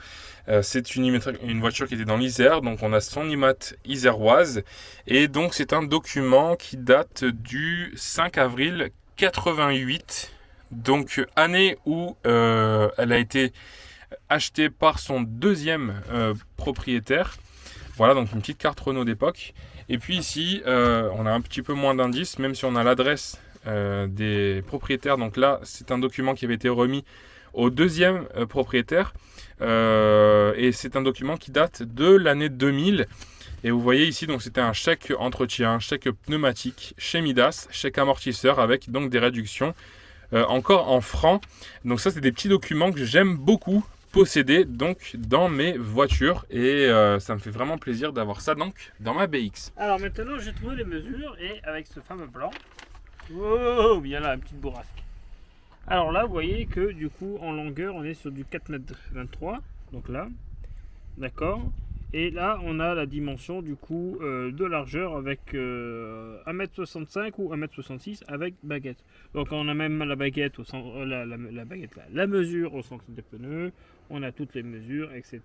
c'est une voiture qui était dans l'Isère. Donc on a son IMAT iséroise. Et donc c'est un document qui date du 5 avril 88. Donc année où elle a été achetée par son deuxième propriétaire. Voilà, donc une petite carte Renault d'époque. Et puis ici, on a un petit peu moins d'indices, même si on a l'adresse des propriétaires. Donc là, c'est un document qui avait été remis au deuxième propriétaire. Et c'est un document qui date de l'année 2000. Et vous voyez ici, donc c'était un chèque entretien, un chèque pneumatique chez Midas, chèque amortisseur avec donc des réductions. Encore en francs. Donc ça, c'est des petits documents que j'aime beaucoup posséder donc dans mes voitures, et ça me fait vraiment plaisir d'avoir ça donc dans ma BX. Alors maintenant, j'ai trouvé les mesures, et avec ce fameux plan, oh, il y a là une petite bourrasque. Alors là, vous voyez que du coup, en longueur, on est sur du 4,23 m, donc là, d'accord. Et là, on a la dimension du coup de largeur avec 1,65 m ou 1,66 m avec baguette. Donc on a même la baguette au centre, la baguette là, la mesure au centre des pneus. On a toutes les mesures, etc.,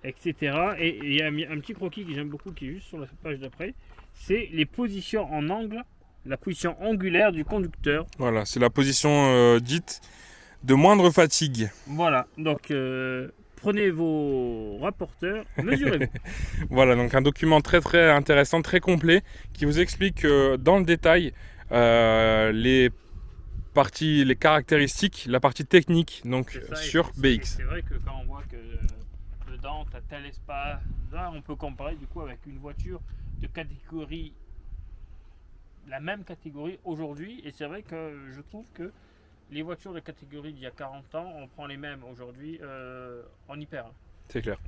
etc. Et il y a un petit croquis que j'aime beaucoup qui est juste sur la page d'après. C'est les positions en angle, la position angulaire du conducteur. Voilà, c'est la position dite de moindre fatigue. Voilà, donc prenez vos rapporteurs, mesurez-vous. Voilà, donc un document très très intéressant, très complet, qui vous explique dans le détail les caractéristiques, la partie technique donc Ça, sur BX. C'est vrai que quand on voit que dedans tu as tel espace, là on peut comparer du coup avec une voiture de catégorie, la même catégorie aujourd'hui, et c'est vrai que je trouve que les voitures de catégorie d'il y a 40 ans, on prend les mêmes aujourd'hui en hyper. C'est clair.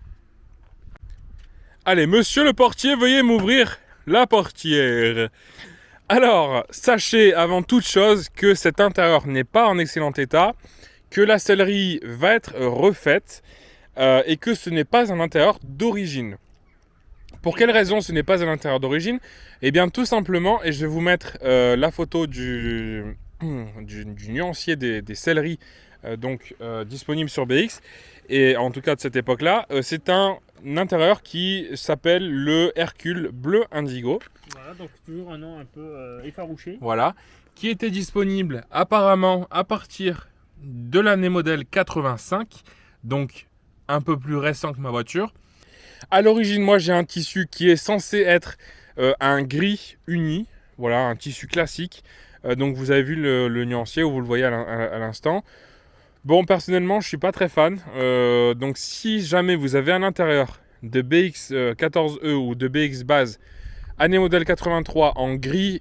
Allez, monsieur le portier, veuillez m'ouvrir la portière. Alors, sachez avant toute chose que cet intérieur n'est pas en excellent état, que la sellerie va être refaite et que ce n'est pas un intérieur d'origine. Pour quelle raison ce n'est pas un intérieur d'origine? Eh bien tout simplement, et je vais vous mettre la photo du nuancier des selleries disponible sur BX, et en tout cas de cette époque-là, c'est un intérieur qui s'appelle le Hercule bleu indigo. Voilà, donc toujours un nom un peu effarouché. Voilà, qui était disponible apparemment à partir de l'année modèle 85, donc un peu plus récent que ma voiture. À l'origine, moi j'ai un tissu qui est censé être un gris uni, voilà, un tissu classique. Donc vous avez vu le nuancier, où vous le voyez à l'instant. Bon, personnellement, je suis pas très fan. Donc si jamais vous avez un intérieur de BX 14E ou de BX base, année modèle 83 en gris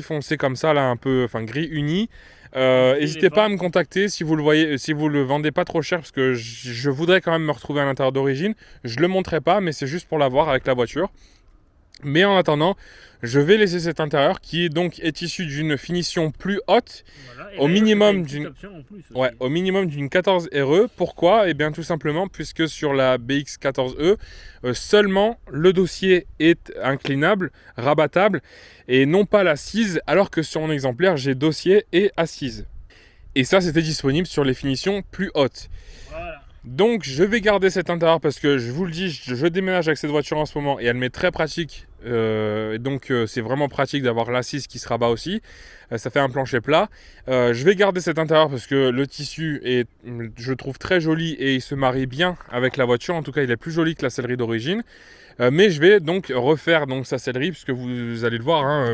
foncé comme ça, là un peu, enfin gris uni. N'hésitez pas à me contacter si vous le voyez, si vous le vendez pas trop cher, parce que je voudrais quand même me retrouver à l'intérieur d'origine. Je le montrerai pas, mais c'est juste pour l'avoir avec la voiture. Mais en attendant, je vais laisser cet intérieur qui est issu d'une finition plus haute, voilà, au minimum d'une 14 RE. Pourquoi? Eh bien tout simplement puisque sur la BX 14E, seulement le dossier est inclinable, rabattable, et non pas l'assise, alors que sur mon exemplaire, j'ai dossier et assise. Et ça, c'était disponible sur les finitions plus hautes. Voilà. Donc je vais garder cet intérieur parce que je vous le dis, je déménage avec cette voiture en ce moment et elle m'est très pratique. C'est vraiment pratique d'avoir l'assise qui se rabat aussi. Ça fait un plancher plat. Je vais garder cet intérieur parce que le tissu est, je trouve, très joli et il se marie bien avec la voiture. En tout cas, il est plus joli que la sellerie d'origine. Mais je vais donc refaire sa sellerie puisque vous allez le voir, hein,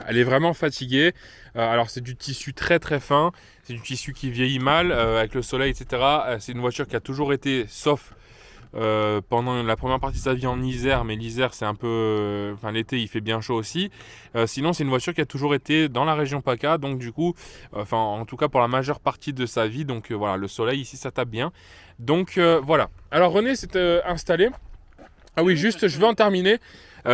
elle est vraiment fatiguée. Alors c'est du tissu très très fin. C'est du tissu qui vieillit mal avec le soleil, etc. C'est une voiture qui a toujours été, sauf pendant la première partie de sa vie en Isère, mais l'Isère c'est un peu... l'été il fait bien chaud aussi. Sinon c'est une voiture qui a toujours été dans la région PACA, donc du coup, en tout cas pour la majeure partie de sa vie, donc voilà, le soleil ici ça tape bien. Donc voilà. Alors René s'est installé. Ah oui, juste je veux en terminer.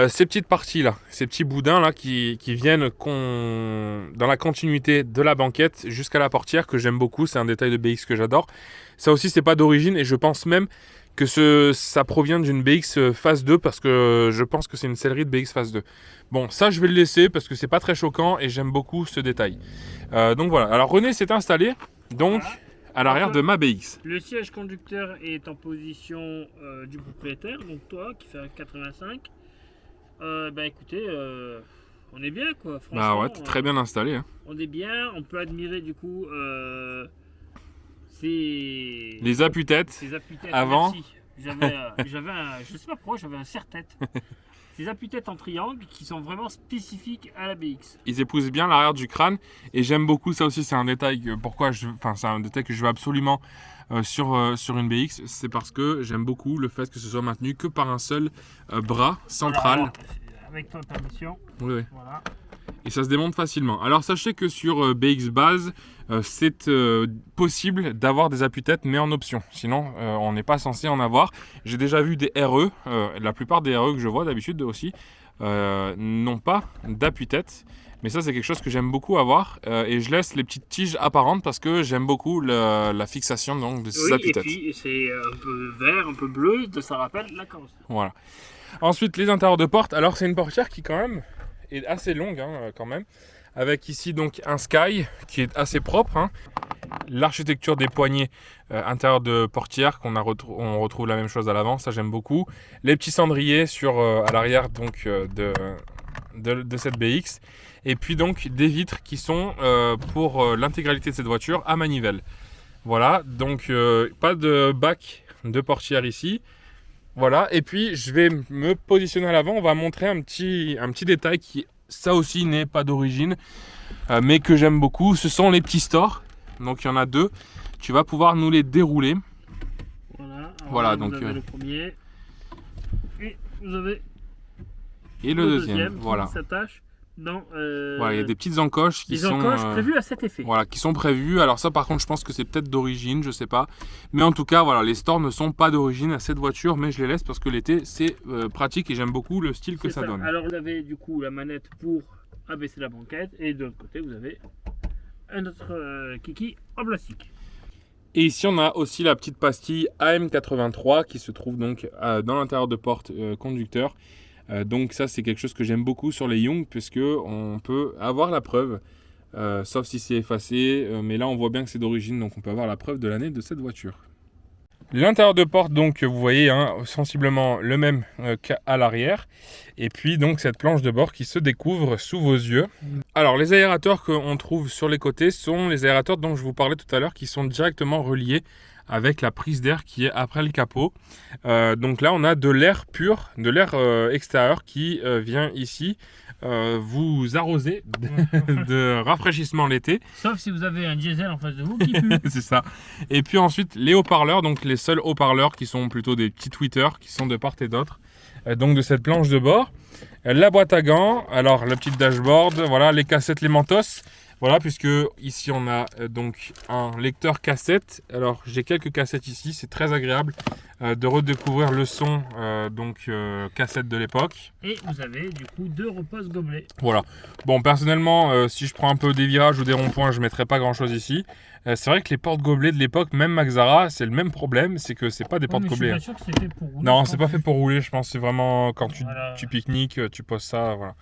Ces petites parties là, ces petits boudins là qui viennent dans la continuité de la banquette jusqu'à la portière, que j'aime beaucoup, c'est un détail de BX que j'adore. Ça aussi c'est pas d'origine et je pense même que ça provient d'une BX phase 2 parce que je pense que c'est une sellerie de BX phase 2. Bon, ça je vais le laisser parce que c'est pas très choquant et j'aime beaucoup ce détail. Donc voilà, alors René s'est installé donc à l'arrière de ma BX. Le siège conducteur est en position du propriétaire, donc toi qui fais un 85. Écoutez, on est bien quoi, franchement. Bah ouais, t'es très bien installé. Hein. On est bien, on peut admirer du coup les appuis-têtes. Ces appuis-têtes avant. J'avais je sais pas pourquoi, j'avais un serre-tête. Ces appuis-têtes en triangle qui sont vraiment spécifiques à la BX. Ils épousent bien l'arrière du crâne et j'aime beaucoup ça aussi. C'est un détail c'est un détail que je veux absolument sur une BX. C'est parce que j'aime beaucoup le fait que ce soit maintenu que par un seul bras central. Voilà, avec ton permission. Oui. Voilà. Et ça se démonte facilement. Alors sachez que sur BX base, c'est possible d'avoir des appuis-têtes, mais en option. Sinon, on n'est pas censé en avoir. J'ai déjà vu des RE, la plupart des RE que je vois d'habitude aussi, n'ont pas d'appui-tête. Mais ça, c'est quelque chose que j'aime beaucoup avoir. Et je laisse les petites tiges apparentes parce que j'aime beaucoup la fixation donc, de ces appuis-têtes. Et puis, c'est un peu vert, un peu bleu, ça rappelle la carrosserie. Voilà. Ensuite, les intérieurs de porte. Alors, c'est une portière qui, quand même, est assez longue, hein, quand même. Avec ici, donc, un Sky qui est assez propre. Hein. L'architecture des poignées intérieurs de portière, on retrouve la même chose à l'avant. Ça, j'aime beaucoup. Les petits cendriers à l'arrière donc de cette BX. Et puis, donc, des vitres qui sont pour l'intégralité de cette voiture à manivelle. Voilà. Donc, pas de bac de portière ici. Voilà, et puis je vais me positionner à l'avant. On va montrer un petit détail qui, ça aussi, n'est pas d'origine, mais que j'aime beaucoup. Ce sont les petits stores. Donc il y en a deux. Tu vas pouvoir nous les dérouler. Voilà, donc vous avez le premier et vous avez le deuxième. Voilà. Qui s'attache dans... Voilà, il y a des petites encoches qui des sont... encoches prévues à cet effet. Voilà, qui sont prévues. Alors ça, par contre, je pense que c'est peut-être d'origine, je sais pas. Mais en tout cas, voilà, les stores ne sont pas d'origine à cette voiture, mais je les laisse parce que l'été, c'est pratique et j'aime beaucoup le style que ça donne. Alors vous avez du coup la manette pour abaisser la banquette et de l'autre côté, vous avez un autre kiki en plastique. Et ici, on a aussi la petite pastille AM83 qui se trouve donc dans l'intérieur de porte conducteur. Donc ça, c'est quelque chose que j'aime beaucoup sur les Young puisque on peut avoir la preuve, sauf si c'est effacé. Mais là, on voit bien que c'est d'origine, donc on peut avoir la preuve de l'année de cette voiture. L'intérieur de porte, donc vous voyez, hein, sensiblement le même qu'à l'arrière. Et puis donc cette planche de bord qui se découvre sous vos yeux. Alors les aérateurs qu'on trouve sur les côtés sont les aérateurs dont je vous parlais tout à l'heure qui sont directement reliés avec la prise d'air qui est après le capot. Donc là on a de l'air pur, de l'air extérieur qui vient ici vous arroser de rafraîchissement l'été. Sauf si vous avez un diesel en face de vous qui pue. C'est ça. Et puis ensuite les haut-parleurs, donc les seuls haut-parleurs qui sont plutôt des petits tweeters qui sont de part et d'autre. Donc de cette planche de bord. La boîte à gants, alors le petit dashboard, voilà les cassettes, les Mentos. Voilà, puisque ici on a donc un lecteur cassette. Alors j'ai quelques cassettes ici, c'est très agréable de redécouvrir le son cassette de l'époque. Et vous avez du coup 2 repose-gobelets. Voilà. Bon, personnellement, si je prends un peu des virages ou des ronds-points, je ne mettrai pas grand-chose ici. C'est vrai que les porte-gobelets de l'époque, même Maxara, c'est le même problème, c'est que c'est pas des porte-gobelets. Je suis pas sûr que c'est fait pour rouler. Non, c'est pas fait pour rouler, je pense. C'est vraiment quand tu pique-niques, tu poses ça, voilà.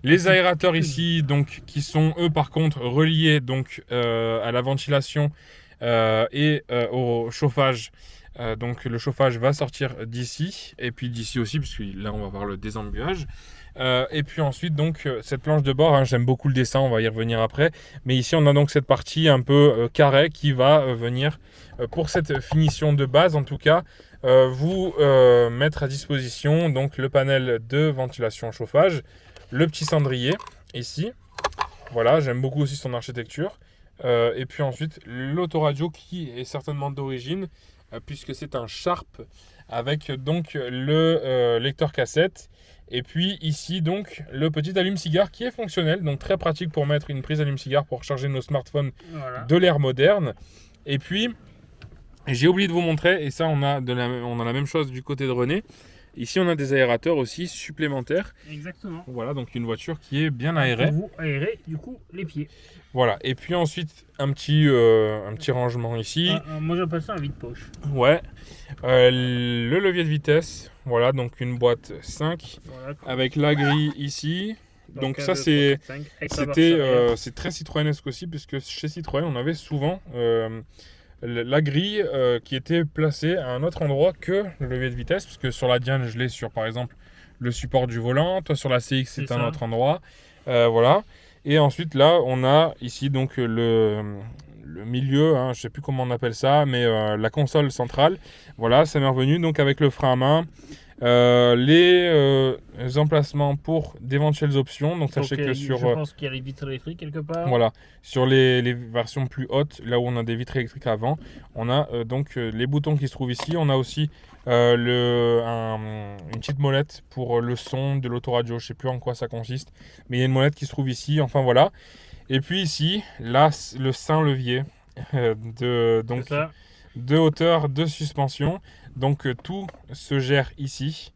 Les aérateurs ici, donc, qui sont eux par contre reliés donc à la ventilation et au chauffage. Donc le chauffage va sortir d'ici et puis d'ici aussi, puisque là on va voir le désembuage. Et puis ensuite donc cette planche de bord, hein, j'aime beaucoup le dessin, on va y revenir après. Mais ici on a donc cette partie un peu carrée qui va venir pour cette finition de base en tout cas. Vous mettre à disposition donc le panel de ventilation chauffage, le petit cendrier ici, voilà, j'aime beaucoup aussi son architecture, et puis ensuite l'autoradio qui est certainement d'origine puisque c'est un Sharp avec donc le lecteur cassette, et puis ici donc le petit allume-cigare qui est fonctionnel, donc très pratique pour mettre une prise allume-cigare pour charger nos smartphones de l'ère moderne. Et puis j'ai oublié de vous montrer, et ça on a la même chose du côté de René. Ici on a des aérateurs aussi supplémentaires. Exactement. Voilà, donc une voiture qui est bien aérée. Pour vous aérer du coup les pieds. Voilà, et puis ensuite un petit rangement ici. Moi j'appelle ça un vide-poche. Ouais. Le levier de vitesse, voilà, donc une boîte 5 voilà, avec la grille ici. Donc ça c'est très citroënesque aussi, puisque chez Citroën on avait souvent la grille qui était placée à un autre endroit que le levier de vitesse, parce que sur la Diane je l'ai sur par exemple le support du volant, toi sur la CX c'est un autre endroit, voilà. Et ensuite là on a ici donc le milieu, hein, je sais plus comment on appelle ça, mais la console centrale, voilà, ça m'est revenu donc avec le frein à main, les emplacements pour d'éventuelles options. Donc sachez que sur... Je pense qu'il y a les vitres électriques quelque part. Voilà, sur les versions plus hautes, là où on a des vitres électriques avant, on a donc les boutons qui se trouvent ici. On a aussi une petite molette pour le son de l'autoradio. Je sais plus en quoi ça consiste, mais il y a une molette qui se trouve ici. Enfin voilà. Et puis ici, là, le sein levier de hauteur de suspension. Donc tout se gère ici.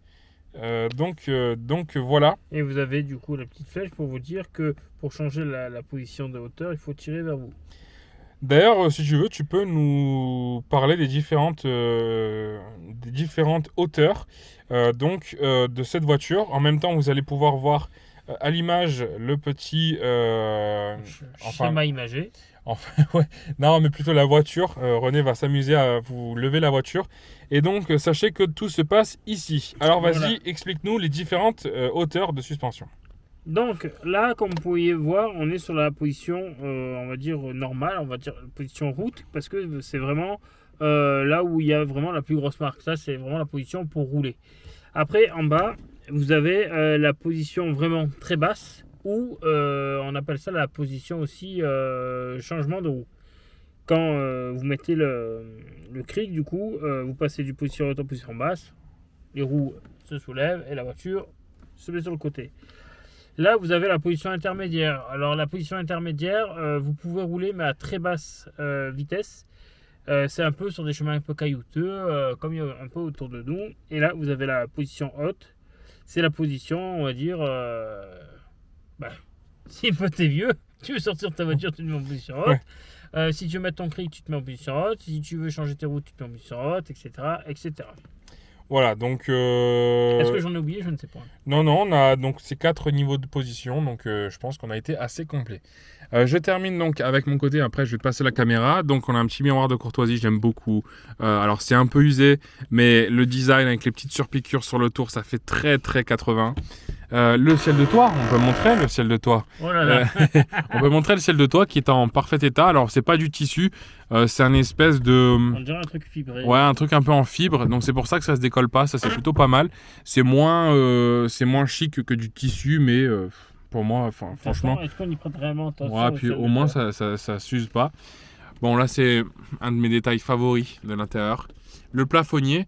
Donc voilà. Et vous avez du coup la petite flèche pour vous dire que pour changer la position de hauteur, il faut tirer vers vous. D'ailleurs, si tu veux, tu peux nous parler des différentes hauteurs de cette voiture. En même temps, vous allez pouvoir voir à l'image le petit schéma imagé. Enfin, ouais. Non, mais plutôt la voiture. René va s'amuser à vous lever la voiture. Et donc, sachez que tout se passe ici. Alors, vas-y, voilà. Explique-nous les différentes hauteurs de suspension. Donc, là, comme vous pouvez voir, on est sur la position, on va dire, normale, on va dire position route, parce que c'est vraiment là où il y a vraiment la plus grosse marque. Ça, c'est vraiment la position pour rouler. Après, en bas, vous avez la position vraiment très basse, ou on appelle ça la position aussi changement de roue. Quand vous mettez le cric, du coup, vous passez du position haute en position basse, les roues se soulèvent et la voiture se met sur le côté. Là, vous avez la position intermédiaire. Alors, la position intermédiaire, vous pouvez rouler, mais à très basse vitesse. C'est un peu sur des chemins un peu caillouteux, comme il y a un peu autour de nous. Et là, vous avez la position haute. C'est la position, on va dire, si t'es vieux, tu veux sortir de ta voiture, tu te mets en position haute. Ouais. Si tu veux mettre ton cric, tu te mets en position haute. Si tu veux changer tes routes, tu te mets en position haute, etc. etc. Voilà, donc... Est-ce que j'en ai oublié? Je ne sais pas. Non, on a donc ces 4 niveaux de position, donc je pense qu'on a été assez complet. Je termine donc avec mon côté, après je vais te passer la caméra. Donc on a un petit miroir de courtoisie, j'aime beaucoup. Alors c'est un peu usé, mais le design avec les petites surpiqûres sur le tour, ça fait très 80. Le ciel de toit, on peut montrer le ciel de toit. Oh là là. On peut montrer le ciel de toit qui est en parfait état. Alors c'est pas du tissu, c'est un espèce de... On dirait un truc fibré. Ouais, un truc un peu en fibre, donc c'est pour ça que ça se décolle pas, ça c'est plutôt pas mal. C'est moins chic que du tissu, mais pour moi, franchement... Est-ce qu'on y prête vraiment attention? Ouais, puis au moins ça s'use pas. Bon, là c'est un de mes détails favoris de l'intérieur. Le plafonnier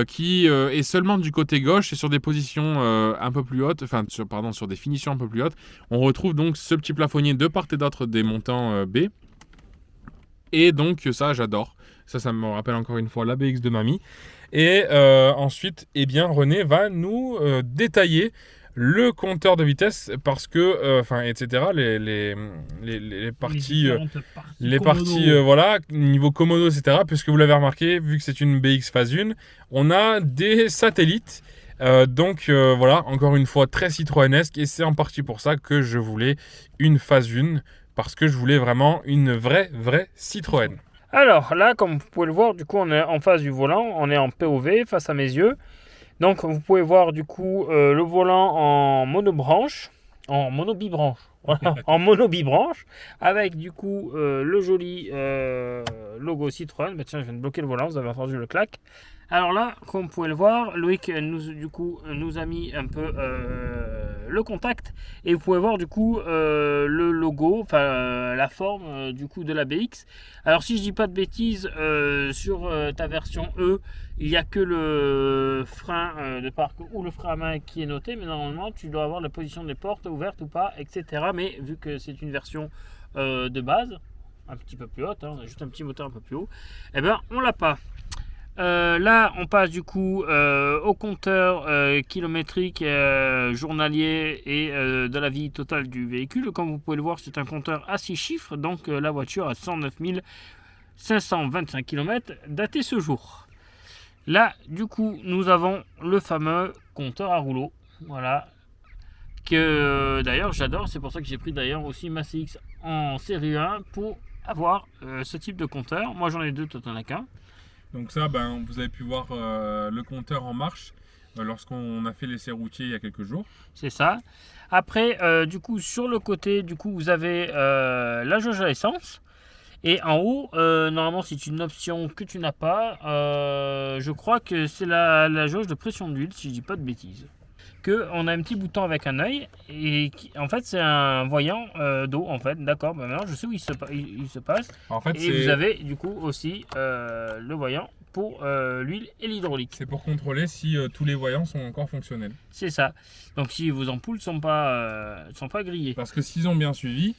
qui est seulement du côté gauche et sur des positions un peu plus hautes, sur des finitions un peu plus hautes. On retrouve donc ce petit plafonnier de part et d'autre des montants B. Et donc ça j'adore. Ça me rappelle encore une fois la BX de mamie. Et ensuite, eh bien, René va nous détailler le compteur de vitesse parce que, etc. Les parties, voilà, niveau Komodo, etc. Puisque vous l'avez remarqué, vu que c'est une BX phase 1, on a des satellites. Voilà, encore une fois, très citroënesque. Et c'est en partie pour ça que je voulais une phase 1. Parce que je voulais vraiment une vraie Citroën. Alors là, comme vous pouvez le voir, du coup, on est en face du volant. On est en POV face à mes yeux. Donc, vous pouvez voir du coup le volant en monobranche. En monobibranche. Voilà, en monobibranche. Avec du coup le joli logo Citroën. Bah, tiens, je viens de bloquer le volant. Vous avez entendu le clac. Alors là, comme vous pouvez le voir, Loïc nous a mis un peu le contact et vous pouvez voir du coup le logo, la forme du coup de la BX. Alors si je dis pas de bêtises, sur ta version E, il n'y a que le frein de parc ou le frein à main qui est noté, mais normalement tu dois avoir la position des portes ouvertes ou pas, etc. Mais vu que c'est une version de base, un petit peu plus haute, on a juste un petit moteur un peu plus haut, eh bien on l'a pas. Là, on passe du coup au compteur kilométrique journalier et de la vie totale du véhicule. Comme vous pouvez le voir, c'est un compteur à 6 chiffres. Donc la voiture a 109 525 km daté ce jour. Là, du coup, nous avons le fameux compteur à rouleau. Voilà. Que d'ailleurs, j'adore. C'est pour ça que j'ai pris d'ailleurs aussi ma CX en série 1 pour avoir ce type de compteur. Moi, j'en ai deux, toi, t'en as qu'un. Donc ça, vous avez pu voir le compteur en marche lorsqu'on a fait l'essai routier il y a quelques jours. C'est ça. Après, du coup, sur le côté, du coup, vous avez la jauge à essence. Et en haut, normalement, c'est une option que tu n'as pas. Je crois que c'est la jauge de pression d'huile, si je dis pas de bêtises. On a un petit bouton avec un œil et en fait c'est un voyant d'eau en fait. D'accord, maintenant je sais où il se passe. En fait, et vous avez du coup aussi le voyant pour l'huile et l'hydraulique. C'est pour contrôler si tous les voyants sont encore fonctionnels. C'est ça. Donc si vos ampoules ne sont pas grillées. Parce que s'ils ont bien suivi,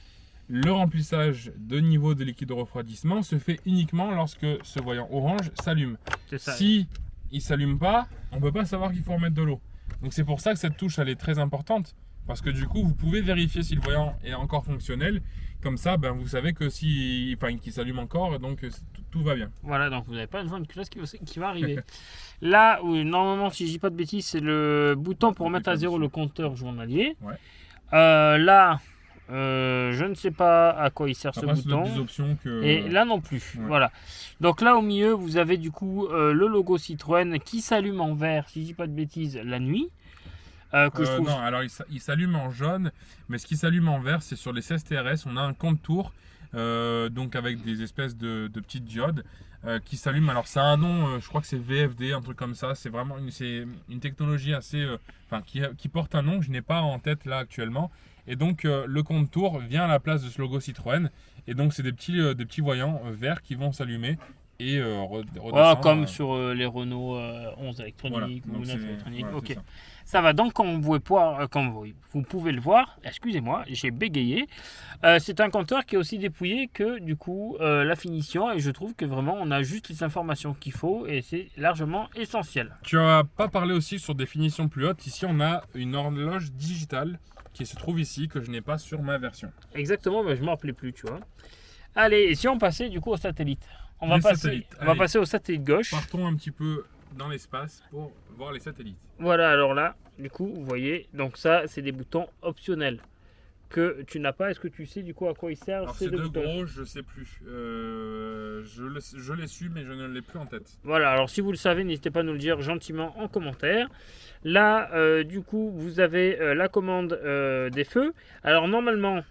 le remplissage de niveau de liquide de refroidissement se fait uniquement lorsque ce voyant orange s'allume. C'est ça. Si il ne s'allume pas, on ne peut pas savoir qu'il faut remettre de l'eau. Donc c'est pour ça que cette touche elle est très importante. Parce que du coup vous pouvez vérifier si le voyant est encore fonctionnel. Comme ça vous savez que qu'il s'allume encore, donc tout va bien. Voilà, donc vous n'avez pas besoin de quelque chose qui va arriver. Là où normalement, si je dis pas de bêtises, c'est le bouton pour mettre à zéro le compteur journalier. Ouais. Là, je ne sais pas à quoi il sert ce bouton. Des options que... Et là non plus. Ouais. Voilà. Donc là au milieu, vous avez du coup le logo Citroën qui s'allume en vert, si je dis pas de bêtises, la nuit. Non, alors il s'allume en jaune, mais ce qui s'allume en vert, c'est sur les 16 TRS. On a un compte tour, donc avec des espèces de petites diodes qui s'allument. Alors ça a un nom, je crois que c'est VFD, un truc comme ça. C'est vraiment une technologie assez, qui porte un nom que je n'ai pas en tête là actuellement. Et donc le compte tour vient à la place de ce logo Citroën. Et donc c'est des petits voyants verts qui vont s'allumer et redescendre. Voilà, comme sur les Renault 11 électroniques Voilà, ou donc 9 c'est- électroniques. voilà, Ok. c'est ça. Ça va donc, comme vous pouvez le voir, excusez-moi, j'ai bégayé. C'est un compteur qui est aussi dépouillé que du coup la finition, et je trouve que vraiment on a juste les informations qu'il faut et c'est largement essentiel. Tu n'as pas parlé aussi sur des finitions plus hautes. Ici, on a une horloge digitale qui se trouve ici, que je n'ai pas sur ma version. Exactement, mais je ne m'en rappelais plus, tu vois. Allez, et si on passait du coup au satellite, on Les va satellites, on va allez. passer au satellite gauche. Partons un petit peu dans l'espace pour voir les satellites. Voilà, alors là, du coup, vous voyez, donc ça, c'est des boutons optionnels que tu n'as pas. Est-ce que tu sais du coup à quoi ils servent Alors ces ces deux deux boutons? gros, je sais plus. Je l'ai su, mais je ne l'ai plus en tête. Voilà, alors si vous le savez, n'hésitez pas à nous le dire gentiment en commentaire. Là, du coup, vous avez la commande des feux. Alors normalement,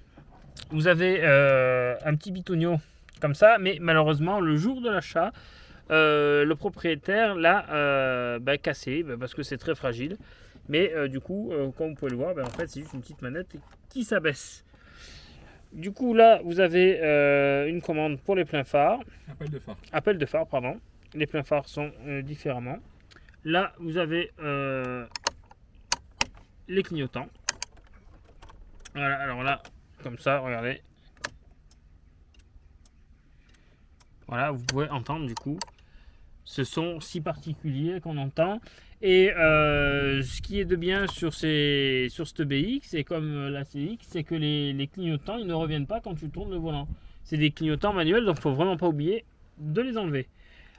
vous avez un petit bitonio comme ça, mais malheureusement, le jour de l'achat, le propriétaire l'a cassé parce que c'est très fragile. Mais du coup, comme vous pouvez le voir, en fait, c'est juste une petite manette qui s'abaisse. Du coup, là, vous avez une commande pour les pleins phares. Appel de phare, pardon. Les pleins phares sont différemment. Là, vous avez les clignotants. Voilà, alors là, comme ça, regardez. Voilà, vous pouvez entendre du coup ce son si particulier qu'on entend. Et ce qui est de bien sur cette BX, et comme la CX, c'est que les clignotants, ils ne reviennent pas quand tu tournes le volant. C'est des clignotants manuels, donc il ne faut vraiment pas oublier de les enlever.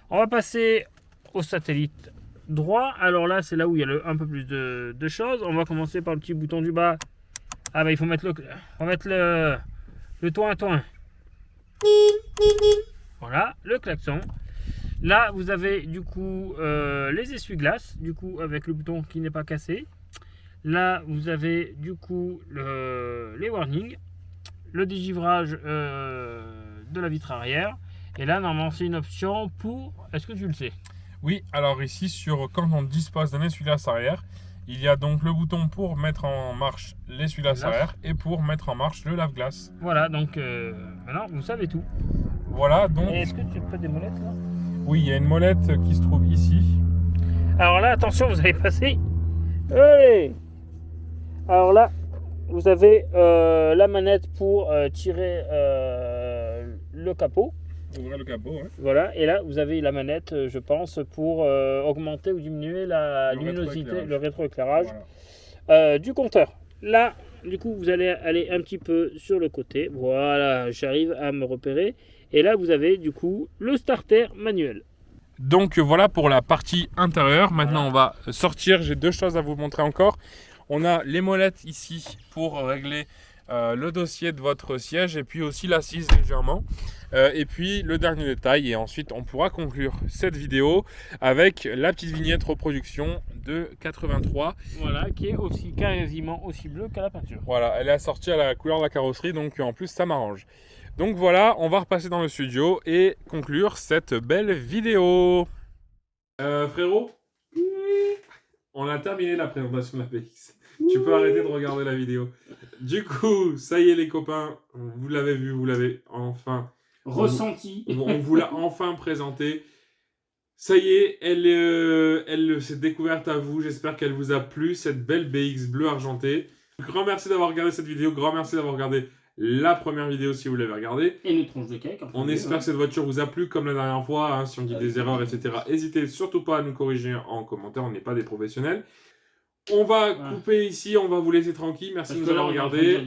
On va passer au satellite droit. Alors là, c'est là où il y a un peu plus de choses. On va commencer par le petit bouton du bas. Ah bah il faut mettre le toin à toin. Voilà, le klaxon. Là, vous avez du coup les essuie-glaces, du coup avec le bouton qui n'est pas cassé. Là, vous avez du coup les warnings, le dégivrage de la vitre arrière. Et là, normalement, c'est une option pour... Est-ce que tu le sais? Oui, alors ici, quand on dispose d'un essuie-glace arrière, il y a donc le bouton pour mettre en marche l'essuie-glace arrière et pour mettre en marche le lave-glace. Voilà, donc maintenant, vous savez tout. Voilà, donc... Est-ce que tu peux des molettes là? Oui, il y a une molette qui se trouve ici. Alors là, attention, vous allez passer. Allez! Alors là, vous avez la manette pour tirer le capot. Ouvrir le capot, ouais. Voilà, et là, vous avez la manette, je pense, pour augmenter ou diminuer la luminosité, le rétroéclairage du compteur. Là, du coup, vous allez aller un petit peu sur le côté. Voilà, j'arrive à me repérer. Et là, vous avez du coup le starter manuel. Donc voilà pour la partie intérieure. Maintenant, on va sortir. J'ai deux choses à vous montrer encore. On a les molettes ici pour régler le dossier de votre siège et puis aussi l'assise légèrement. Et puis le dernier détail, et ensuite on pourra conclure cette vidéo avec la petite vignette reproduction de 83. Voilà, qui est aussi quasiment aussi bleu qu'à la peinture. Voilà, elle est assortie à la couleur de la carrosserie, donc en plus ça m'arrange. Donc voilà, on va repasser dans le studio et conclure cette belle vidéo. Frérot, on a terminé la présentation de la BX. Tu peux arrêter de regarder la vidéo. Du coup, ça y est les copains, vous l'avez vu, vous l'avez enfin ressenti. On vous l'a enfin présenté. Ça y est, elle s'est découverte à vous. J'espère qu'elle vous a plu, cette belle BX bleu argenté. Grand merci d'avoir regardé cette vidéo. Grand merci d'avoir regardé la première vidéo si vous l'avez regardée. Et une tronche de cake. On espère que cette voiture vous a plu comme la dernière fois. Hein, si on dit des erreurs, etc. N'hésitez surtout pas à nous corriger en commentaire. On n'est pas des professionnels. On va couper ici, on va vous laisser tranquille. Merci de nous avoir regardé.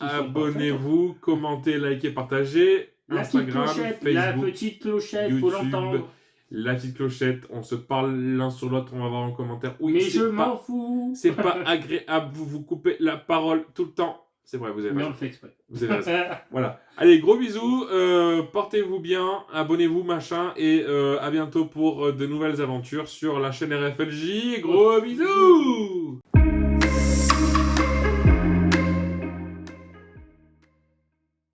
Abonnez-vous, commentez, likez, partagez. Instagram, Facebook, la petite clochette, YouTube, faut l'entendre. La petite clochette, on se parle l'un sur l'autre, on va voir en commentaire. Oui, mais je m'en fous. C'est pas agréable, vous coupez la parole tout le temps. C'est vrai, vous avez raison. Mais on le fait exprès. Vous avez raison. Voilà. Allez, gros bisous, portez-vous bien, abonnez-vous, machin, et à bientôt pour de nouvelles aventures sur la chaîne RFLJ. Gros bisous.